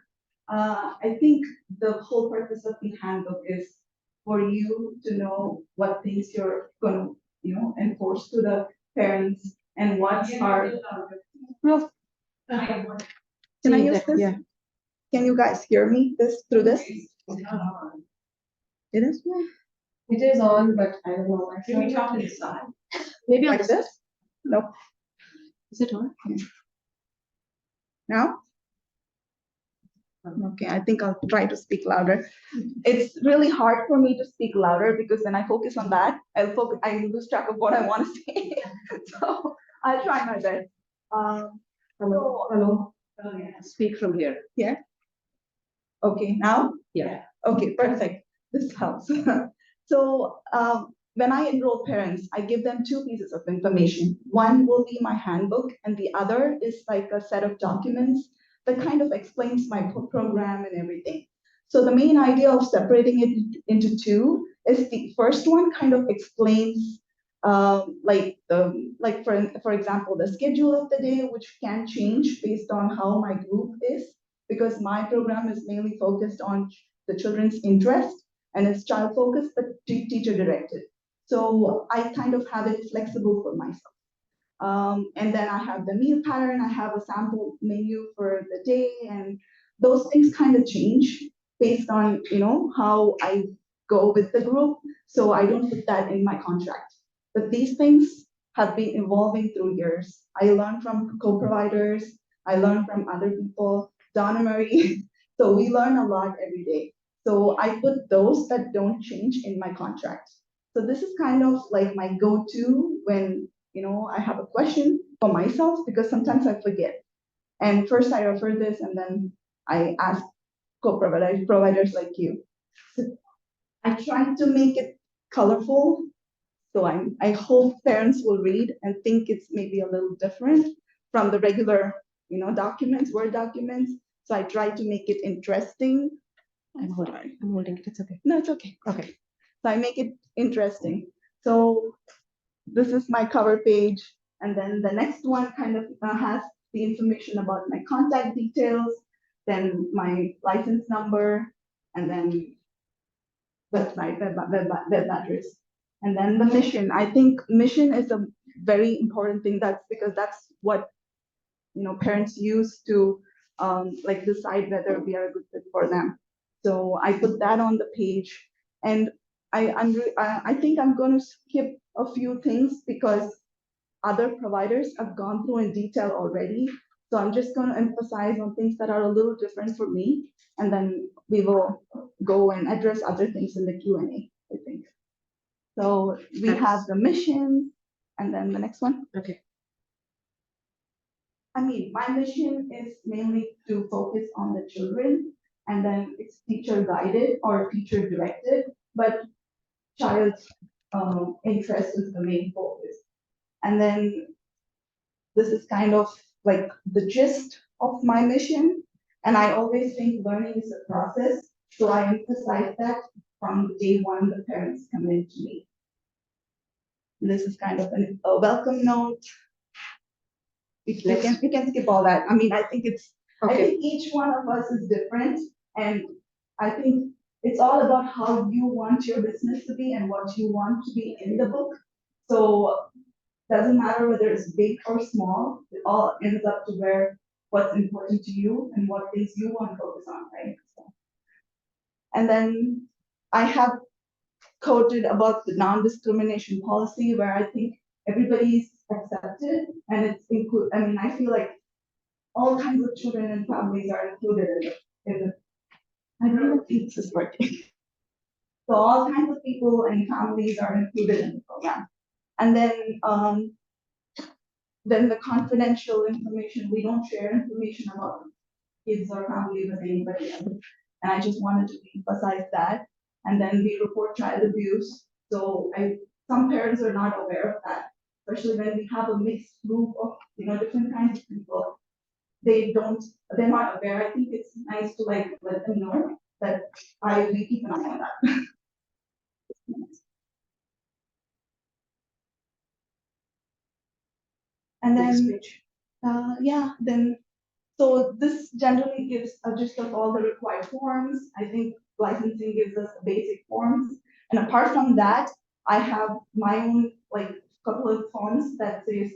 I think the whole purpose of the handbook is for you to know what things you're going to, enforce to the parents and what are. No. Can I use this? Yeah. Can you guys hear me through this? It is? It is on, but I don't know. Can we talk to the side? Maybe on Like this. this? Nope. Is it on? Now? Okay, I think I'll try to speak louder. It's really hard for me to speak louder because when I focus on that, I lose track of what I want to say. So I'll try my best. Hello. Speak from here. Yeah. Okay, now? Yeah. Okay, perfect. This helps. So when I enroll parents, I give them 2 pieces of information. One will be my handbook, and the other is like a set of documents that kind of explains my program and everything. So the main idea of separating it into 2 is the first one kind of explains for example, the schedule of the day, which can change based on how my group is, because my program is mainly focused on the children's interest and it's child focused but teacher directed. So I kind of have it flexible for myself. And then I have the meal pattern, I have a sample menu for the day, and those things kind of change based on, how I go with the group. So I don't put that in my contract. But these things have been evolving through years. I learned from co-providers, I learned from other people, Donna Marie. So we learn a lot every day. So I put those that don't change in my contract. So this is kind of like my go-to when, I have a question for myself, because sometimes I forget. And first I refer this and then I ask providers like you. So I try to make it colorful. So I hope parents will read and think it's maybe a little different from the regular, documents, Word documents. So I try to make it interesting. I'm holding it. It's okay. No, it's okay. Okay. So I make it interesting. So this is my cover page. And then the next one kind of has the information about my contact details, then my license number, and then website, web address. And then the mission. I think mission is a very important thing. That's because that's what parents use to like decide whether we are a good fit for them. So I put that on the page, and I think I'm going to skip a few things because other providers have gone through in detail already. So I'm just going to emphasize on things that are a little different for me, and then we will go and address other things in the Q&A, I think. So we have the mission, and then the next one. Okay. I mean, my mission is mainly to focus on the children, and then it's teacher guided or teacher directed, but child's interest is the main focus. And then this is kind of like the gist of my mission. And I always think learning is a process. So I emphasize that from day one, the parents come in to me. This is kind of a welcome note. We can skip all that. I mean, I think I think each one of us is different. And I think it's all about how you want your business to be and what you want to be in the book. So doesn't matter whether it's big or small, it all ends up to what's important to you and what things you want to focus on, right? So, and then I have quoted about the non-discrimination policy where I think everybody's accepted and it's included. I mean, I feel like all kinds of children and families are included in the I don't know if this is working. So all kinds of people and families are included in the program. And then the confidential information, we don't share information about kids or family with anybody else. And I just wanted to emphasize that. And then we report child abuse. So some parents are not aware of that, especially when we have a mixed group of different kinds of people. They're not aware. I think it's nice to let them know that we keep an eye on that. And then, so this generally gives a gist of all the required forms. I think licensing gives us basic forms. And apart from that, I have my own couple of forms that says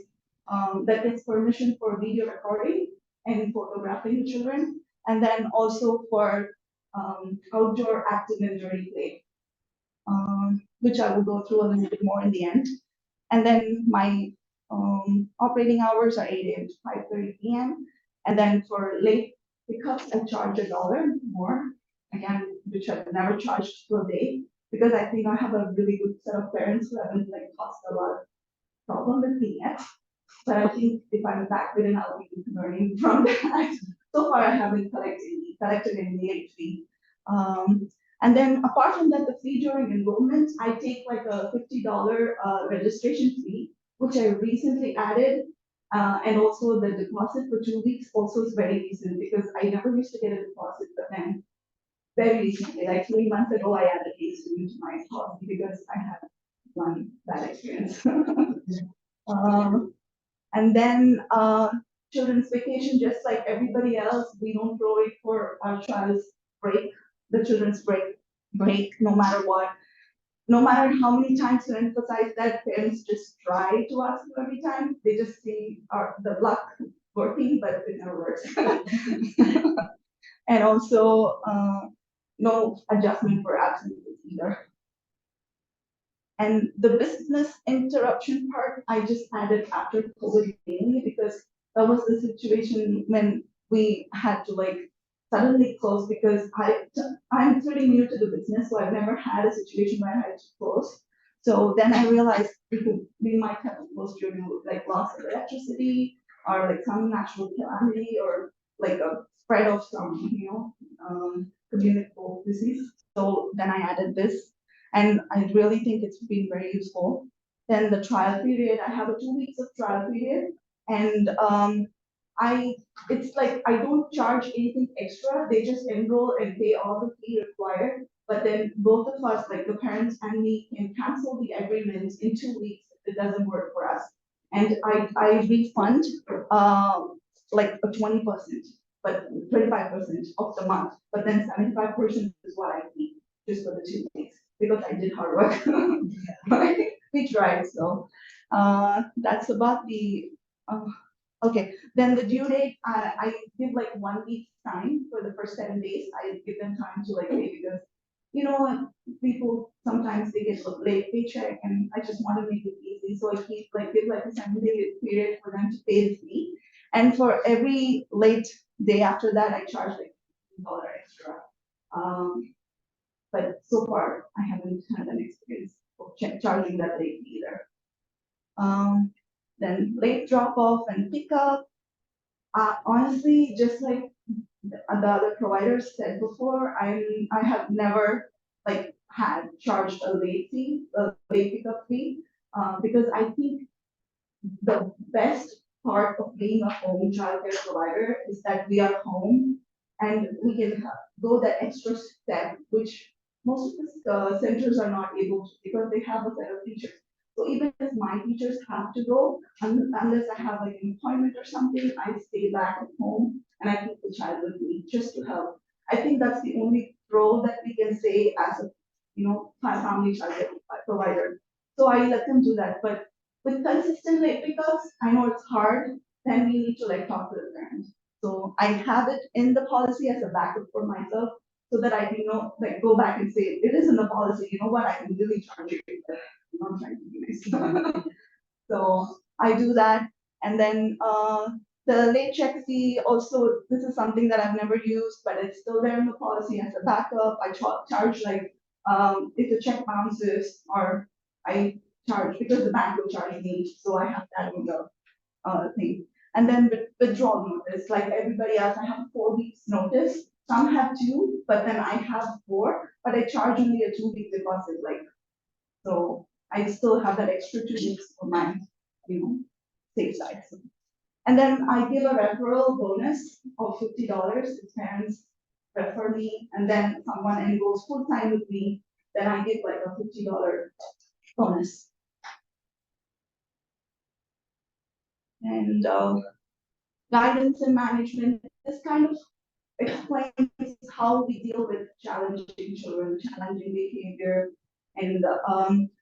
that gets permission for video recording and photographing children, and then also for outdoor active injury play, which I will go through a little bit more in the end. And then my operating hours are 8 a.m. to 5:30 p.m. And then for late pickups, I charge $1 more, again, which I've never charged per day, because I think I have a really good set of parents who haven't caused a lot of problem with me yet. But I think if I'm back within, I'll be learning from that. So far, I haven't collected any late fee. And then apart from that, the fee during enrollment, I take a $50 registration fee, which I recently added. And also the deposit for 2 weeks also is very recent because I never used to get a deposit, but then very recently, 3 months ago, I added a student to my policy because I had one bad experience. And then children's vacation, just like everybody else, we don't provide for our child's break, the children's break, no matter what. No matter how many times you emphasize that, parents just try to ask every time. They just see the luck working, but it never works. And also, no adjustment for absences either. And the business interruption part, I just added after COVID mainly because that was the situation when we had to suddenly close because I'm pretty new to the business, so I've never had a situation where I had to close. So then I realized we might have to close due to loss of electricity or some natural calamity or a spread of some communicable disease. So then I added this. And I really think it's been very useful. Then the trial period, I have a 2 weeks of trial period, and it's I don't charge anything extra. They just enroll and pay all the fee required, But then both of us, like the parents and me, can cancel the agreement in 2 weeks if it doesn't work for us. And I refund, like a 20%, but 25% of the month, but then 75% is what I keep, just for the 2 weeks, because I did hard work. We tried, so, that's about the, okay, then the due date, I give like 1 week time for the first 7 days. I give them time to like pay, because, you know, people, sometimes they get a late paycheck, and I just want to make it easy, so I keep like, give like a 7 day period for them to pay the fee. And for every late day after that, I charge like $1 extra. But so far, I haven't had an experience of charging that late either. Then late drop off and pickup. Honestly, just like the other providers said before, I have never like had charged a late fee, a late pickup fee, because I think the best part of being a home childcare provider is that we are home and we can go that extra step, which most of the centers are not able to, because they have a set of teachers. So even if my teachers have to go, unless I have like an appointment or something, I stay back at home and I keep the child with me just to help. I think that's the only role that we can say as a, you know, family childcare provider. So I let them do that, but with consistent late pickups, I know it's hard, then we need to like talk to the parent. So I have it in the policy as a backup for myself, so that I can know, like, go back and say, it is in the policy, you know what, I can really charge you. I'm not trying to be nice. So I do that, and then, the late check fee also, this is something that I've never used, but it's still there in the policy as a backup. I charge like, if the check bounces, or I charge, because the bank will charge me, so I have that in the, thing. And then withdrawal notice, like everybody else, I have 4 weeks notice. Some have 2, but then I have 4, but I charge only a 2 week deposit, like, so I still have that extra 2 weeks for my, you know, safe side. So. And then I give a referral bonus of $50 if parents refer me, and then someone enrolls full time with me, then I give like a $50 bonus. And guidance and management, this kind of explains how we deal with challenging children, challenging behavior, and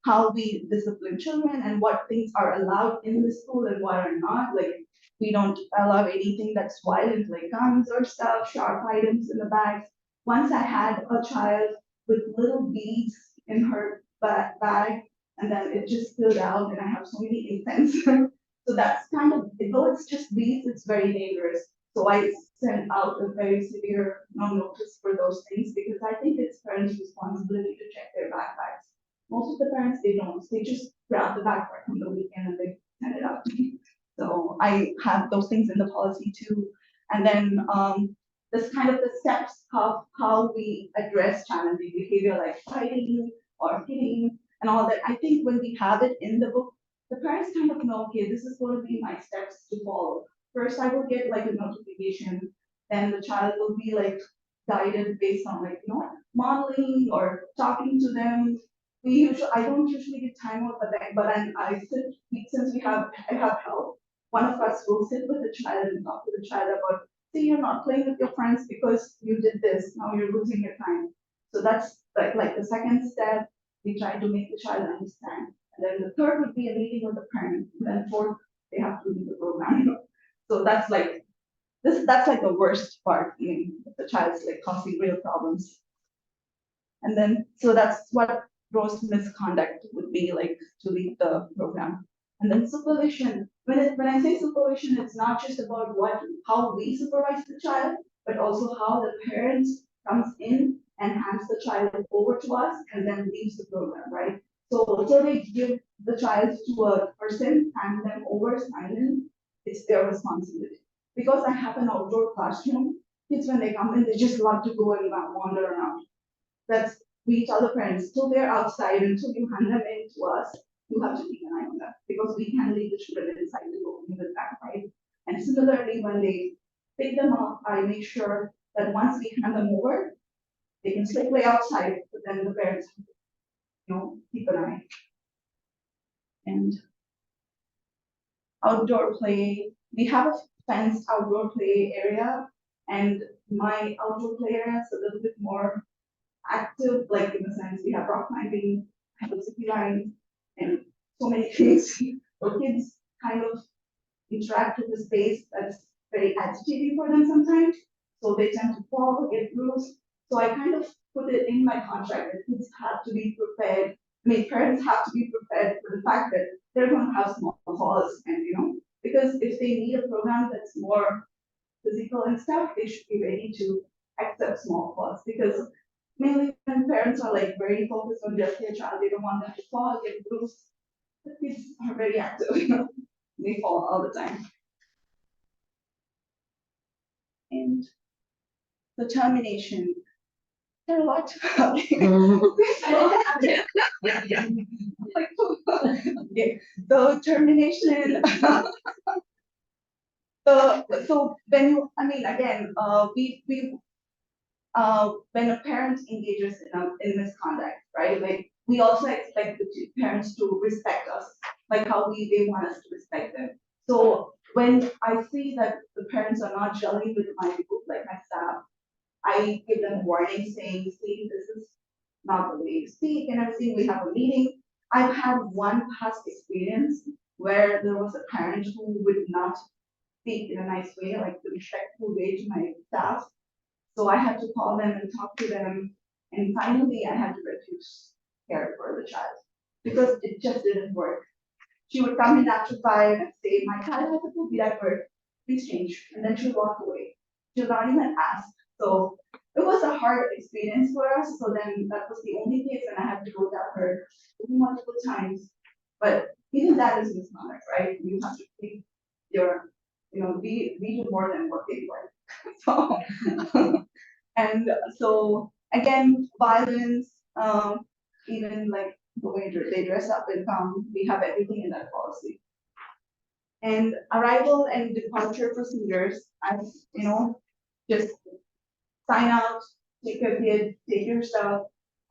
how we discipline children, and what things are allowed in the school and what are not. Like, we don't allow anything that's violent, like guns or stuff, sharp items in the bags. Once I had a child with little beads in her bag, and then it just spilled out, and I have so many infants. So that's kind of, though it's just beads, it's very dangerous. So I send out a very severe no notice for those things, because I think it's parents' responsibility to check their backpacks. Most of the parents, they don't. They just grab the backpack from the weekend and they send it out to me. So I have those things in the policy too. And then this kind of the steps of how we address challenging behavior, like fighting or hitting and all that. I think when we have it in the book, the parents kind of know, okay, this is going to be my steps to follow. First, I will get like a notification, then the child will be like guided based on like, you know, modeling or talking to them. I don't usually give time out for that, but I sit, since I have help, one of us will sit with the child and talk to the child about, see, you're not playing with your friends because you did this, now you're losing your time. So that's like the second step, we try to make the child understand. And then the third would be a meeting with the parent, and then fourth, they have to leave the program. So that's like, that's like the worst part, I mean, the child's like causing real problems. And then, so that's what gross misconduct would be like to leave the program. And then supervision, when I say supervision, it's not just about how we supervise the child, but also how the parents comes in and hands the child over to us and then leaves the program, right? So they give the child to a person, hand them over, sign in, it's their responsibility. Because I have an outdoor classroom, kids when they come in, they just love to go and wander around. We tell the parents, till they're outside, until you hand them in to us, you have to keep an eye on them, because we can leave the children inside to go in the back, right? And similarly, when they pick them up, I make sure that once we hand them over, they can still play outside, but then the parents, keep an eye. And outdoor play, we have a fenced outdoor play area, and my outdoor play area is a little bit more active, like in the sense we have rock climbing, city line, and so many things. So kids kind of interact with the space that's very agitating for them sometimes. So they tend to fall, get bruised. So I kind of put it in my contract that kids have to be prepared. I mean, parents have to be prepared for the fact that they're going to have small falls, and because if they need a program that's more physical and stuff, they should be ready to accept small falls, because mainly when parents are like very focused on their child, they don't want them to fall, get bruised. The kids are very active. They fall all the time. And the termination, there are a lot about it. Like, okay, the termination. So when again, when a parent engages in misconduct, right? Like we also expect the parents to respect us, like how they want us to respect them. So when I see that the parents are not gelling with my group, like my staff, I give them a warning saying, see, this is not the way you speak and everything. We have a meeting. I've had one past experience where there was a parent who would not speak in a nice way, like the respectful way to my staff. So I had to call them and talk to them. And finally, I had to refuse care for the child because it just didn't work. She would come in after 5 and say, my child has a poopy diaper, please change. And then she'll walk away. She'll not even ask. So it was a hard experience for us. So then that was the only case, and I had to go tell her multiple times. But even that is misconduct, right? You have to take your, we do more than what they work. So, and so again, violence, even like the way they dress up and come, we have everything in that policy. And arrival and departure procedures, as just sign out, take your kid, take your stuff,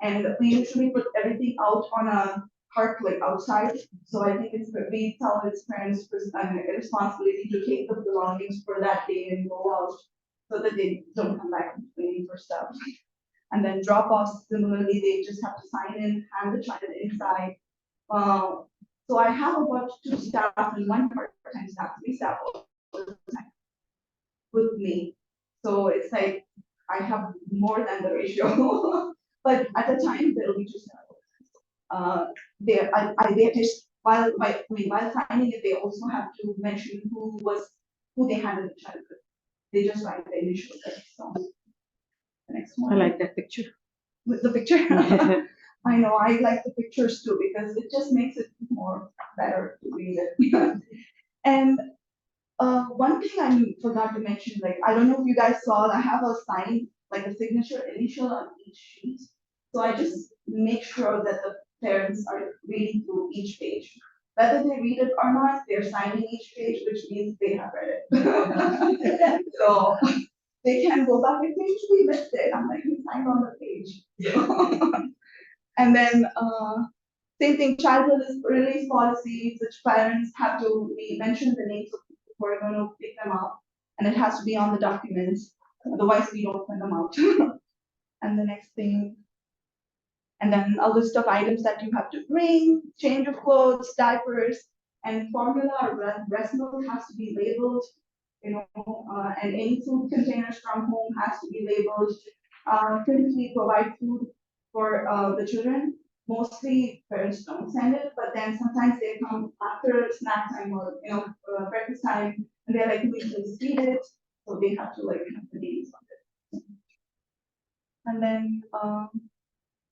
and we usually put everything out on a cart like outside. So I think we tell its parents responsibility to take the belongings for that day and go out so that they don't come back complaining for stuff. And then drop offs, similarly, they just have to sign in, hand the child inside. So I have about 2 staff and 1 part-time staff, 3 staff with me. So it's like I have more than the ratio. But at the time there will be 2 staff. They just while signing it, they also have to mention who they handed the child with. They just write the initials. So the next one. I like that picture. With the picture. I know, I like the pictures too, because it just makes it more better to read it. And one thing I forgot to mention, like, I don't know if you guys saw, I have a sign, like a signature initial on each sheet. So I just make sure that the parents are reading through each page. Whether they read it or not, they're signing each page, which means they have read it. So they can go back and page we missed it. I'm like, you signed on the page. And then same thing, child release policies, which parents have to mention the names of people who are going to pick them up, and it has to be on the documents. Otherwise, we don't send them out. And the next thing, and then a list of items that you have to bring, change of clothes, diapers, and formula or breast milk has to be labeled. And any food containers from home has to be labeled. Since we provide food for the children, mostly parents don't send it, but then sometimes they come after snack time or breakfast time, and they're like, we please feed it, so they have to like have the names on it. And then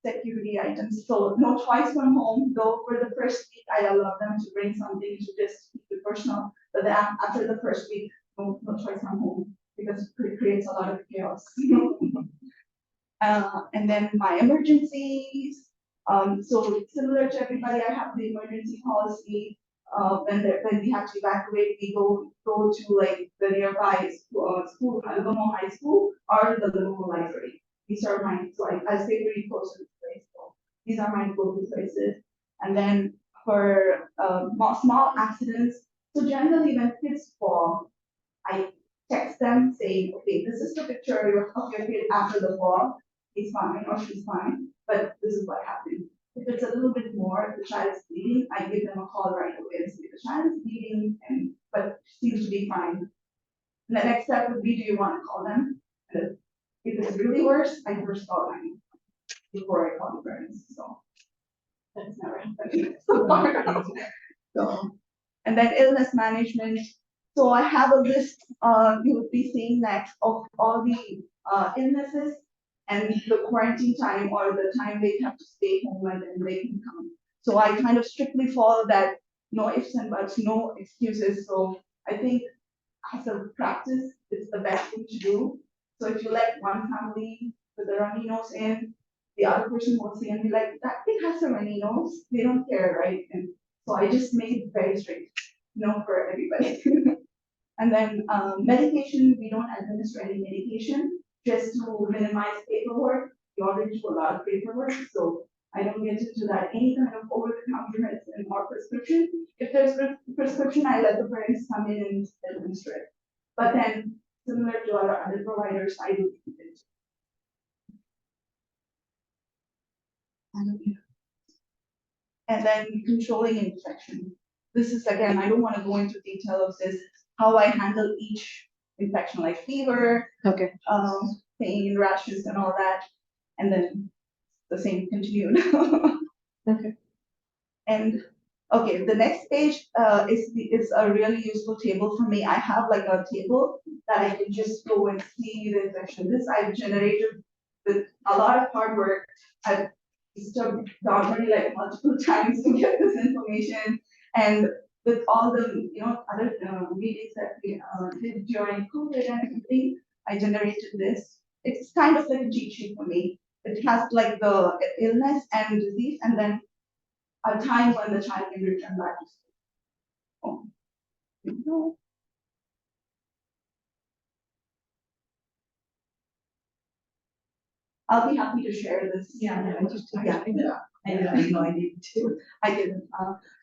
security items. So no toys from home, though for the first week I allow them to bring something to just keep it personal. But then after the first week, no toys from home, because it creates a lot of chaos. And then my emergencies. So similar to everybody, I have the emergency policy. When we have to evacuate, we go to like the nearby school, Algomo High School, or the local library. these are my, so I stay pretty close to this place, so these are my go-to places. And then for small accidents, so generally when kids fall, I text them saying, okay, this is the picture of your kid after the fall. He's fine or she's fine, but this is what happened. If it's a little bit more, if the child is bleeding, I give them a call right away and say the child is bleeding but seems to be fine. And the next step would be, do you want to call them? And if it's really worse, I first call them before I call the parents. So that's never happened so far. So, and then illness management. So I have a list, you would be seeing next, of all the illnesses and the quarantine time or the time they have to stay home and then they can come. So I kind of strictly follow that, no ifs and buts, no excuses. So I think as a practice, it's the best thing to do. So if you let one family with a runny nose in, the other person will see and be like, that kid has a runny nose, they don't care, right? And so I just made it very strict, for everybody. And then medication, we don't administer any medication just to minimize paperwork. We already do a lot of paperwork, so I don't get into that. Any kind of over-the-counter medicine or prescription. If there's a prescription, I let the parents come in and administer it. But then, similar to our other providers, I do it. And then controlling infection. This is again, I don't want to go into detail of this, how I handle each infection, like fever, Okay. pain, rashes, and all that. And then the same continued. Okay. And okay, the next page is a really useful table for me. I have like a table that I can just go and see the infection. This I've generated with a lot of hard work. I've disturbed Dogberry like multiple times to get this information, and with all the other meetings that we did during COVID and everything, I generated this. It's kind of like a cheat sheet for me. It has like the illness and disease, and then a time when the child can return back to school. Oh. I'll be happy to share this. Yeah, I know I need to. I didn't.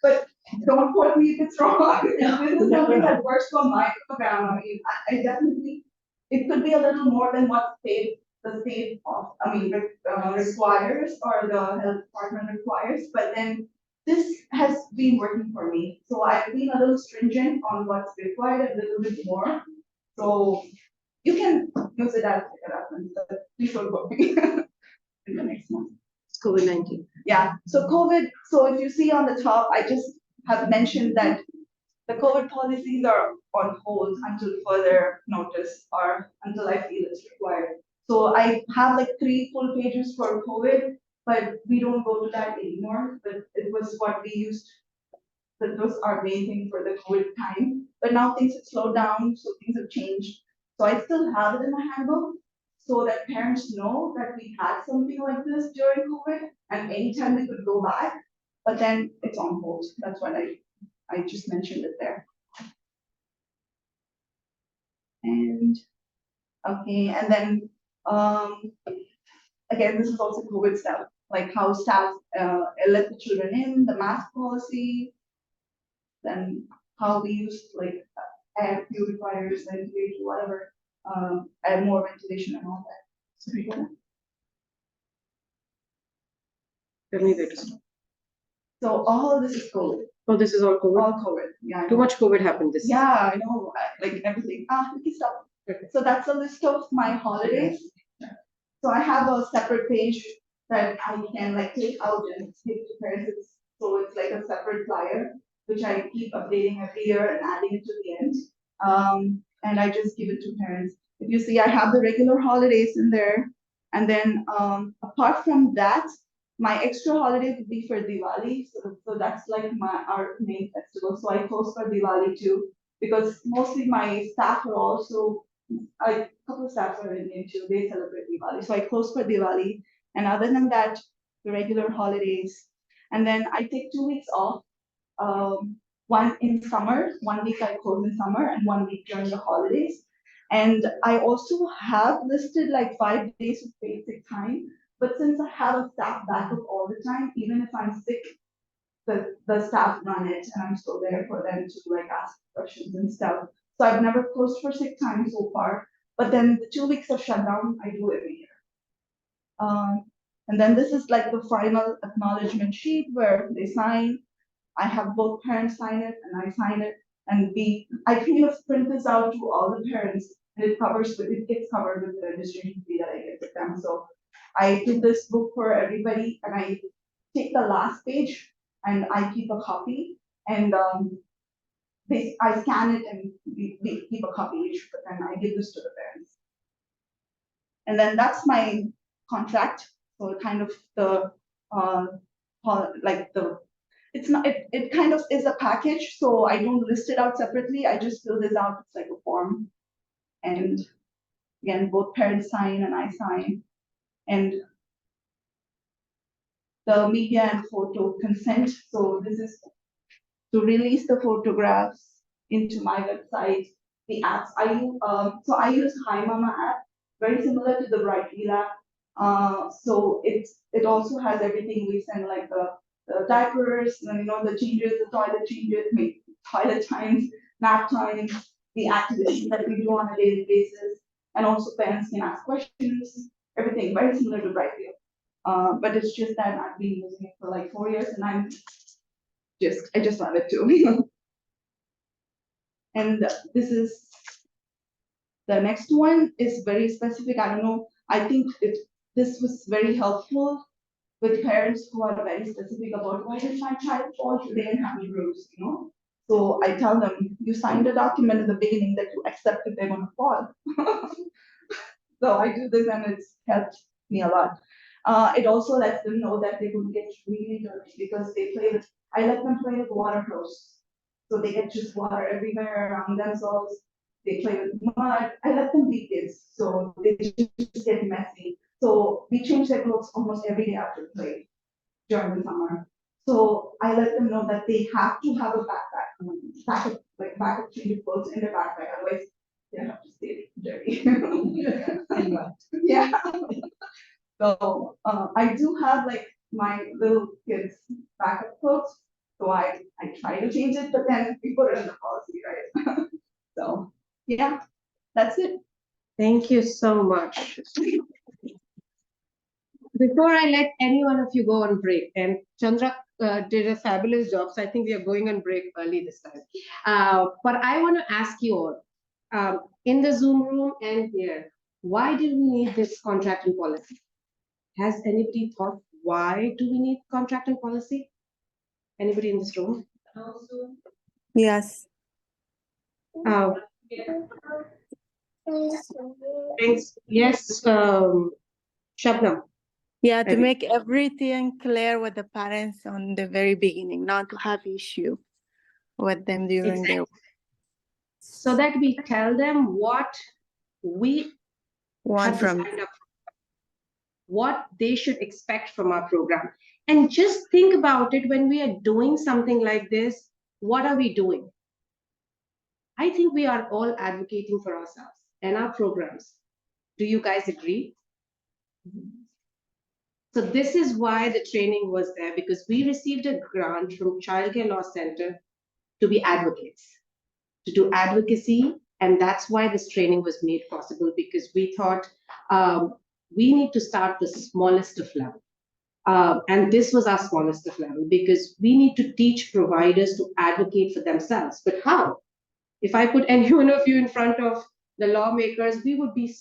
But don't quote me if it's wrong. This is something that works for my program. I mean, I definitely. It could be a little more than what the state requires or the health department requires, but then this has been working for me. So I've been a little stringent on what's required, a little bit more. So you can use it as a reference, but please don't quote me in the next one. COVID-19. Yeah, so COVID, so if you see on the top, I just have mentioned that the COVID policies are on hold until further notice or until I feel it's required. So I have like 3 full pages for COVID, but we don't go to that anymore. But it was what we used, that was our main thing for the COVID time. But now things have slowed down, so things have changed. So I still have it in my handbook so that parents know that we had something like this during COVID and anytime we could go back, but then it's on hold. That's what I just mentioned it there. And okay, and then again, this is also COVID stuff, like how staff let the children in, the mask policy, then how we use like air purifiers, ventilation, whatever, add more ventilation and all that. So we go. Tell me where to stop. So all this is COVID. Oh, this is all COVID? All COVID. Yeah. I Too know. much COVID happened this year. Yeah, I know. Like everything. We can stop. Okay. So that's a list of my holidays. So I have a separate page that I can like take out and give to parents. So it's like a separate flyer, which I keep updating every year and adding it to the end. And I just give it to parents. If you see, I have the regular holidays in there. And then apart from that, my extra holiday would be for Diwali. So that's like our main festival. So I close for Diwali too, because mostly my staff are also, a couple of staffs are Indian too, they celebrate Diwali. So I close for Diwali. And other than that, the regular holidays. And then I take 2 weeks off. One in summer, 1 week I close in summer and 1 week during the holidays. And I also have listed like 5 days of paid sick time, but since I have a staff backup all the time, even if I'm sick, the staff run it and I'm still there for them to like ask questions and stuff. So I've never closed for sick time so far, but then the 2 weeks of shutdown, I do every year. And then this is like the final acknowledgement sheet where they sign. I have both parents sign it and I sign it. And I kind of print this out to all the parents and it gets covered with the registration fee that I get with them. So I do this book for everybody and I take the last page and I keep a copy and I scan it and we keep a copy each, but then I give this to the parents. And then that's my contract. So kind of it's not, it kind of is a package. So I don't list it out separately. I just fill this out. It's like a form. And again, both parents sign and I sign. And the media and photo consent. So this is to release the photographs into my website. The apps I use, so I use Hi Mama app, very similar to the Brightly app. So it also has everything we send, like the diapers, and the changes, the toilet times, nap times, the activities that we do on a daily basis, and also parents can ask questions. Everything very similar to Brightly. But it's just that I've been using it for like 4 years, and I just love it too. And this is the next one is very specific. I don't know. I think this was very helpful with parents who are very specific about why did my child fall today and have a bruise, So I tell them, you signed a document in the beginning that you accept that they're gonna fall. So I do this and it's helped me a lot. It also lets them know that they could get really dirty because I let them play with water hose. So they get just water everywhere around themselves. They play with mud. I let them be kids, so they just get messy. So we change their clothes almost every day after play during the summer. So I let them know that they have to have a backup change of clothes in their backpack, otherwise they have to stay dirty. Yeah. So I do have like my little kids' backup clothes. So I try to change it, but then we put it in the policy, right? So yeah, that's it. Thank you so much. Before I let any one of you go on break, and Chandra did a fabulous job, so I think we are going on break early this time. But I want to ask you all, in the Zoom room and here, why do we need this contract and policy? Has anybody thought, why do we need contract and policy? Anybody in this room? Yes. Thanks. Yes, Shabnam. Yeah, to make everything clear with the parents on the very beginning, not to have issue with them during their so that we tell them what we want from signed up for, what they should expect from our program. And just think about it, when we are doing something like this, what are we doing? I think we are all advocating for ourselves and our programs. Do you guys agree? So this is why the training was there, because we received a grant from Childcare Law Center to be advocates, to do advocacy. And that's why this training was made possible, because we thought we need to start the smallest of level. And this was our smallest of level, because we need to teach providers to advocate for themselves. But how? If I put any one of you in front of the lawmakers, we would be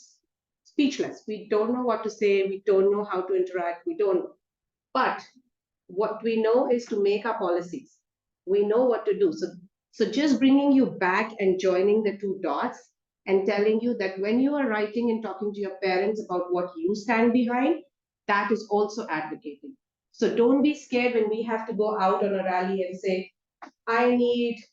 speechless. We don't know what to say. We don't know how to interact. We don't know. But what we know is to make our policies. We know what to do. So just bringing you back and joining the two dots and telling you that when you are writing and talking to your parents about what you stand behind, that is also advocating. So don't be scared when we have to go out on a rally and say, I need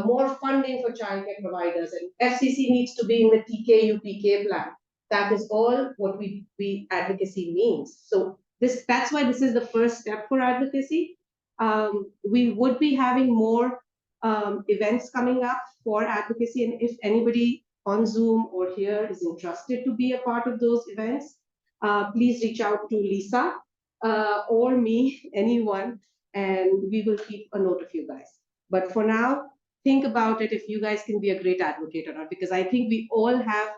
more funding for childcare providers, and FCC needs to be in the TKUPK plan. That is all what we advocacy means. So that's why this is the first step for advocacy. We would be having more events coming up for advocacy, and if anybody on Zoom or here is interested to be a part of those events, please reach out to Lisa or me, anyone, and we will keep a note of you guys. But for now, think about it if you guys can be a great advocate or not, because I think we all have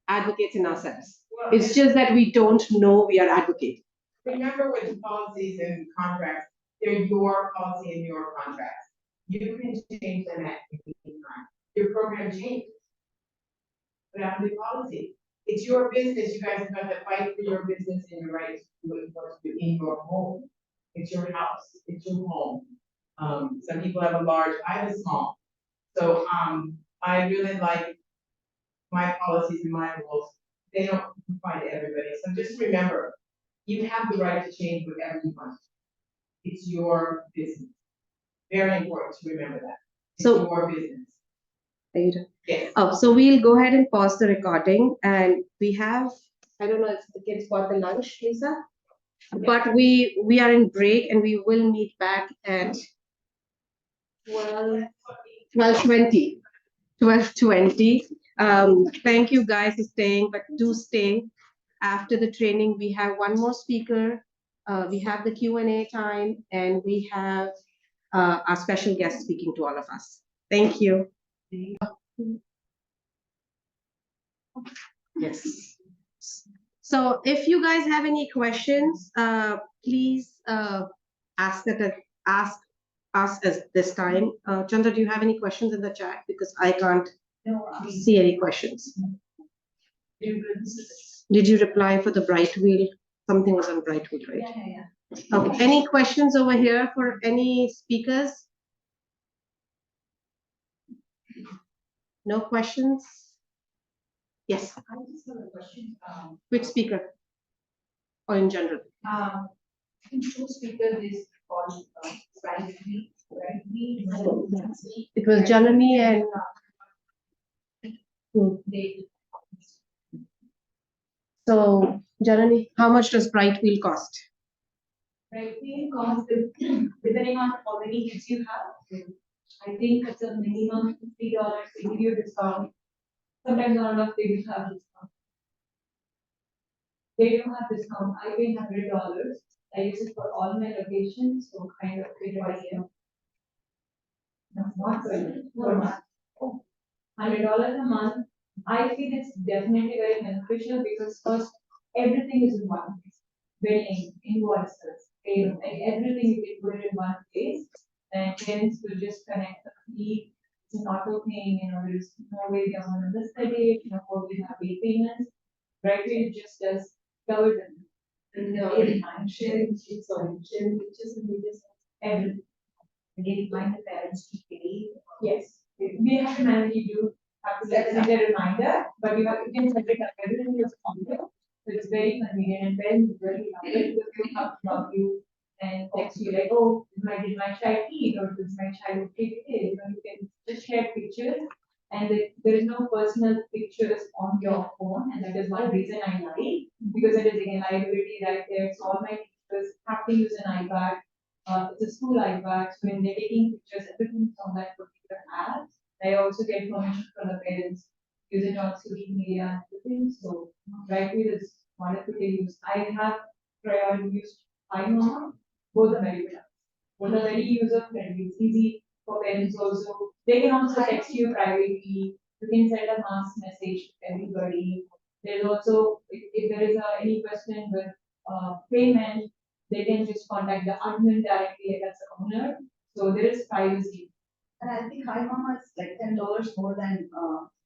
advocates in ourselves. It's just that we don't know we are advocating. Remember with the policies and contracts, they're your policy and your contracts. You can change them at any time. Your program changes. But after the policy, it's your business. You guys have got to fight for your business and your rights to do what you're supposed to do in your home. It's your house, it's your home. Some people have a large, I have a small. So, I really like my policies and my rules. They don't apply to everybody. So just remember, you have the right to change whatever you want. It's your business. Very important to remember that. It's So- your business. Aida. Yes. Oh, so we'll go ahead and pause the recording, and we have, I don't know if the kids got the lunch, Lisa? But we are in break and we will meet back at 12:20. 12:20. Thank you guys for staying, but do stay. After the training, we have one more speaker. We have the Q&A time, and we have our special guest speaking to all of us. Thank you. Yes. So if you guys have any questions, please ask us this time. Chandra, do you have any questions in the chat? Because I can't see any questions. Did you reply for the bright wheel? Something was on bright wheel, right? Yeah. Okay, any questions over here for any speakers? No questions? Yes, I just have a question. which speaker? Or in general? In two speakers is called privately, right? It was Janani and They, so Janani, how much does bright wheel cost? right, we cost depending on how many kids you have. I think it's a minimum $50, they give you a discount. Sometimes not enough, they will have discount. They don't have discount, I pay $100. I use it for all my locations, so kind of pay by year. No, not per month. $100 a month. I feel it's definitely very beneficial because first, everything is in one place. Billing, invoices, payment, like everything you can put it in one place. And parents will just connect the fee. It's an auto paying, there's no way they're gonna miss the date, or we have late payments. Right, it just does cover them. And time sharing pictures and videos, everything. They remind the parents to pay. Yes, we have to manually do, have to set a reminder, but you can set it up, everything is on there. So it's very convenient and parents really love it because they have to log you and text you like, oh, did my child eat or does my child take it? You can just share pictures and there is no personal pictures on your phone, and that is one reason I like, because it is again liability right there. So all my teachers have to use an iPad. It's a school iPad, so when they're taking pictures, everything's on that particular app. I also get permission from the parents, use it on social media and everything. So right away, this wonderful to use. I have priority used iMama, both are very good. Both are very user friendly. It's easy for parents also. They can also text you privately. You can send a mass message to everybody. There's also, if there is any question with payment, they can just contact the admin directly as the owner. So there is privacy. And I think Hi Mama is like $10 more than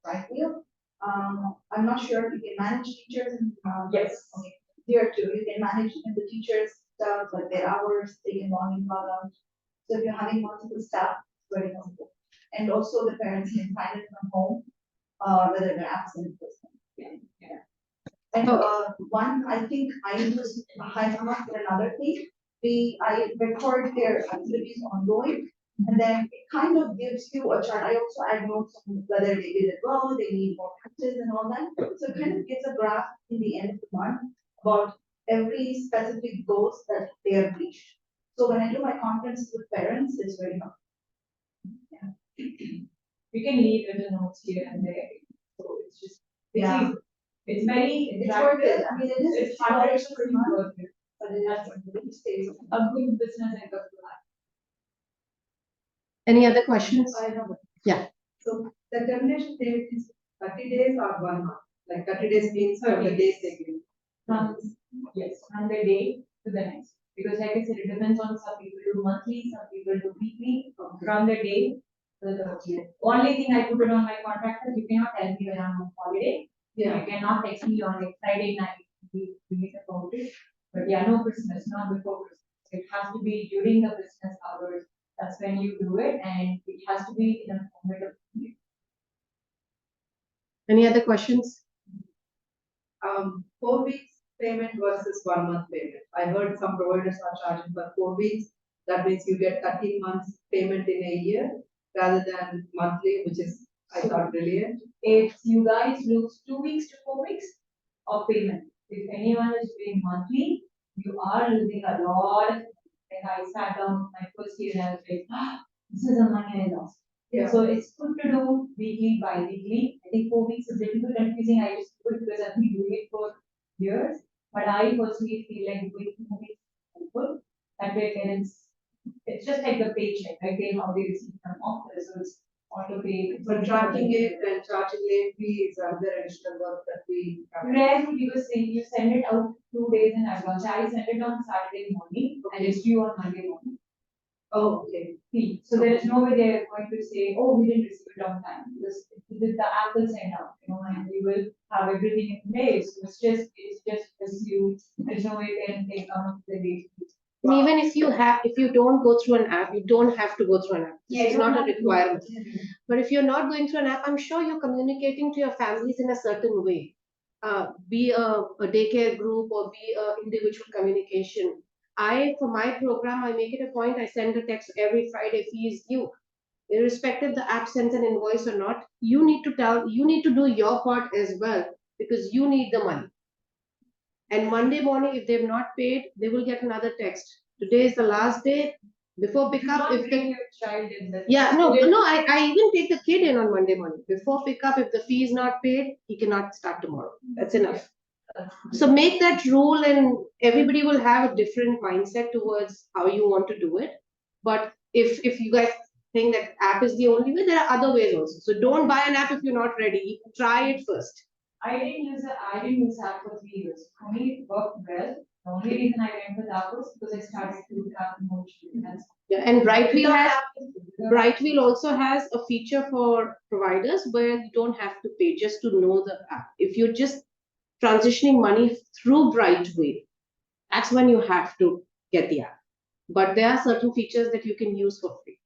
Bright Wheel. I'm not sure if you can manage teachers and Yes. Okay. Here too, you can manage the teachers stuff, like their hours, they can log in, log out. So if you're having multiple staff, it's very helpful. And also the parents can find it from home, whether they're absent. Yeah. And one, I think I use Hi Mama for another thing. I record their activities ongoing. And then it kind of gives you a chart. I also add notes on whether they did it well, they need more practice and all that. So it kind of gives a graph in the end of the month about every specific goals that they have reached. So when I do my conference with parents, it's very helpful. You can leave little notes here and there. So it's it's just, Yeah. easy. It's very It's worth it. interactive. I mean, it is It's $50 $100 per month, worth it. but it That's is, it stays. a good business income to have. Any other questions? I have. Yeah. So the termination date is 30 days or 1 month? Like 30 days means from the 30 days they give. Yes, from the day to the next. Because like I said, it depends on some people do monthly, some people do weekly, from the day to the 30th. Only thing I put it on my contract is you cannot tell me when I'm on holiday. Yeah. You cannot text me on like Friday night, we meet about it. But yeah, no Christmas, not before Christmas. It has to be during the business hours. That's when you do it, and it has to be in a format of. Any other questions? 4 weeks payment versus 1 month payment. I heard some providers are charging for 4 weeks. That means you get 13 months payment in a year rather than monthly, which is, I thought, brilliant. If you guys lose 2 weeks to 4 weeks of payment, if anyone is paying monthly, you are losing a lot. Like I sat down my first year and I was like, this is the money I lost. Yeah. So it's good to do weekly, bi-weekly. I think 4 weeks is a little bit confusing. I just do it because I've been doing it for years. But I personally feel like doing 2 weeks is helpful. That way it's just like the paycheck, right? They how they receive from office, so it's auto pay. But tracking it and charging late fee is another additional work that we have. Rarely because say you send it out 2 days in advance. I send it on Saturday morning and it's due on Monday morning. Oh, okay. So there is no way they're going to say, oh, we didn't receive it on time. Because the app will send out, and you will have everything in place. So it's just as you, there's no way they can take on the date. And even if you don't go through an app, you don't have to go through an app. This is not a requirement. But if you're not going through an app, I'm sure you're communicating to your families in a certain way. Be a daycare group or be a individual communication. For my program, I make it a point, I send a text every Friday, fee is due. Irrespective the app sends an invoice or not, you need to do your part as well because you need the money. And Monday morning, if they've not paid, they will get another text. Today is the last day before pickup. If Bring your child in the. I even take the kid in on Monday morning. Before pickup, if the fee is not paid, he cannot start tomorrow. That's enough. So make that rule and everybody will have a different mindset towards how you want to do it. But if you guys think that app is the only way, there are other ways also. So don't buy an app if you're not ready. Try it first. I didn't use app for 3 years. For me, it worked well. The only reason I went with app was because I started to have more students. Yeah, and Brightwheel also has a feature for providers where you don't have to pay just to know the app. If you're just transitioning money through Brightwheel, that's when you have to get the app. But there are certain features that you can use for free.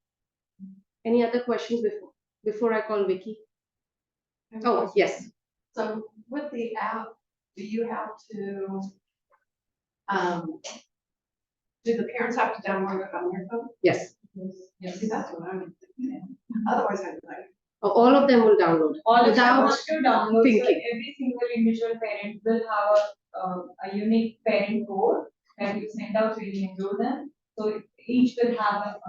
Any other questions before I call Vicky? Oh, yes. So with the app, do you have to, do the parents have to download it on their phone? Yes. Yeah, see, that's what I'm thinking. Otherwise, I'd be like, All of them will download. All of them without want to download, so thinking. every single individual parent will have a unique parent code that you send out when you enroll them. So each will have a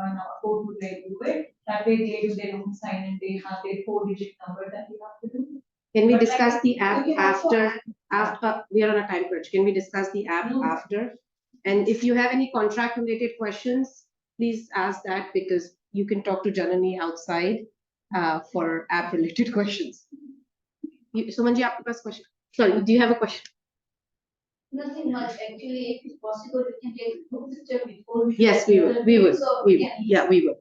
code to do it. That way they do their own sign and they have their 4-digit number that you have to do. Can we But discuss like, the app you can also after we are on a time crunch? Can we discuss the app after? And if you have any contract related questions, please ask that because you can talk to Janani outside for app related questions. Sumanji, aapke paas question? Sorry, do you have a question? Nothing much, actually, if it's possible, we can take a picture before. Yes, we will. So, Yeah, we will.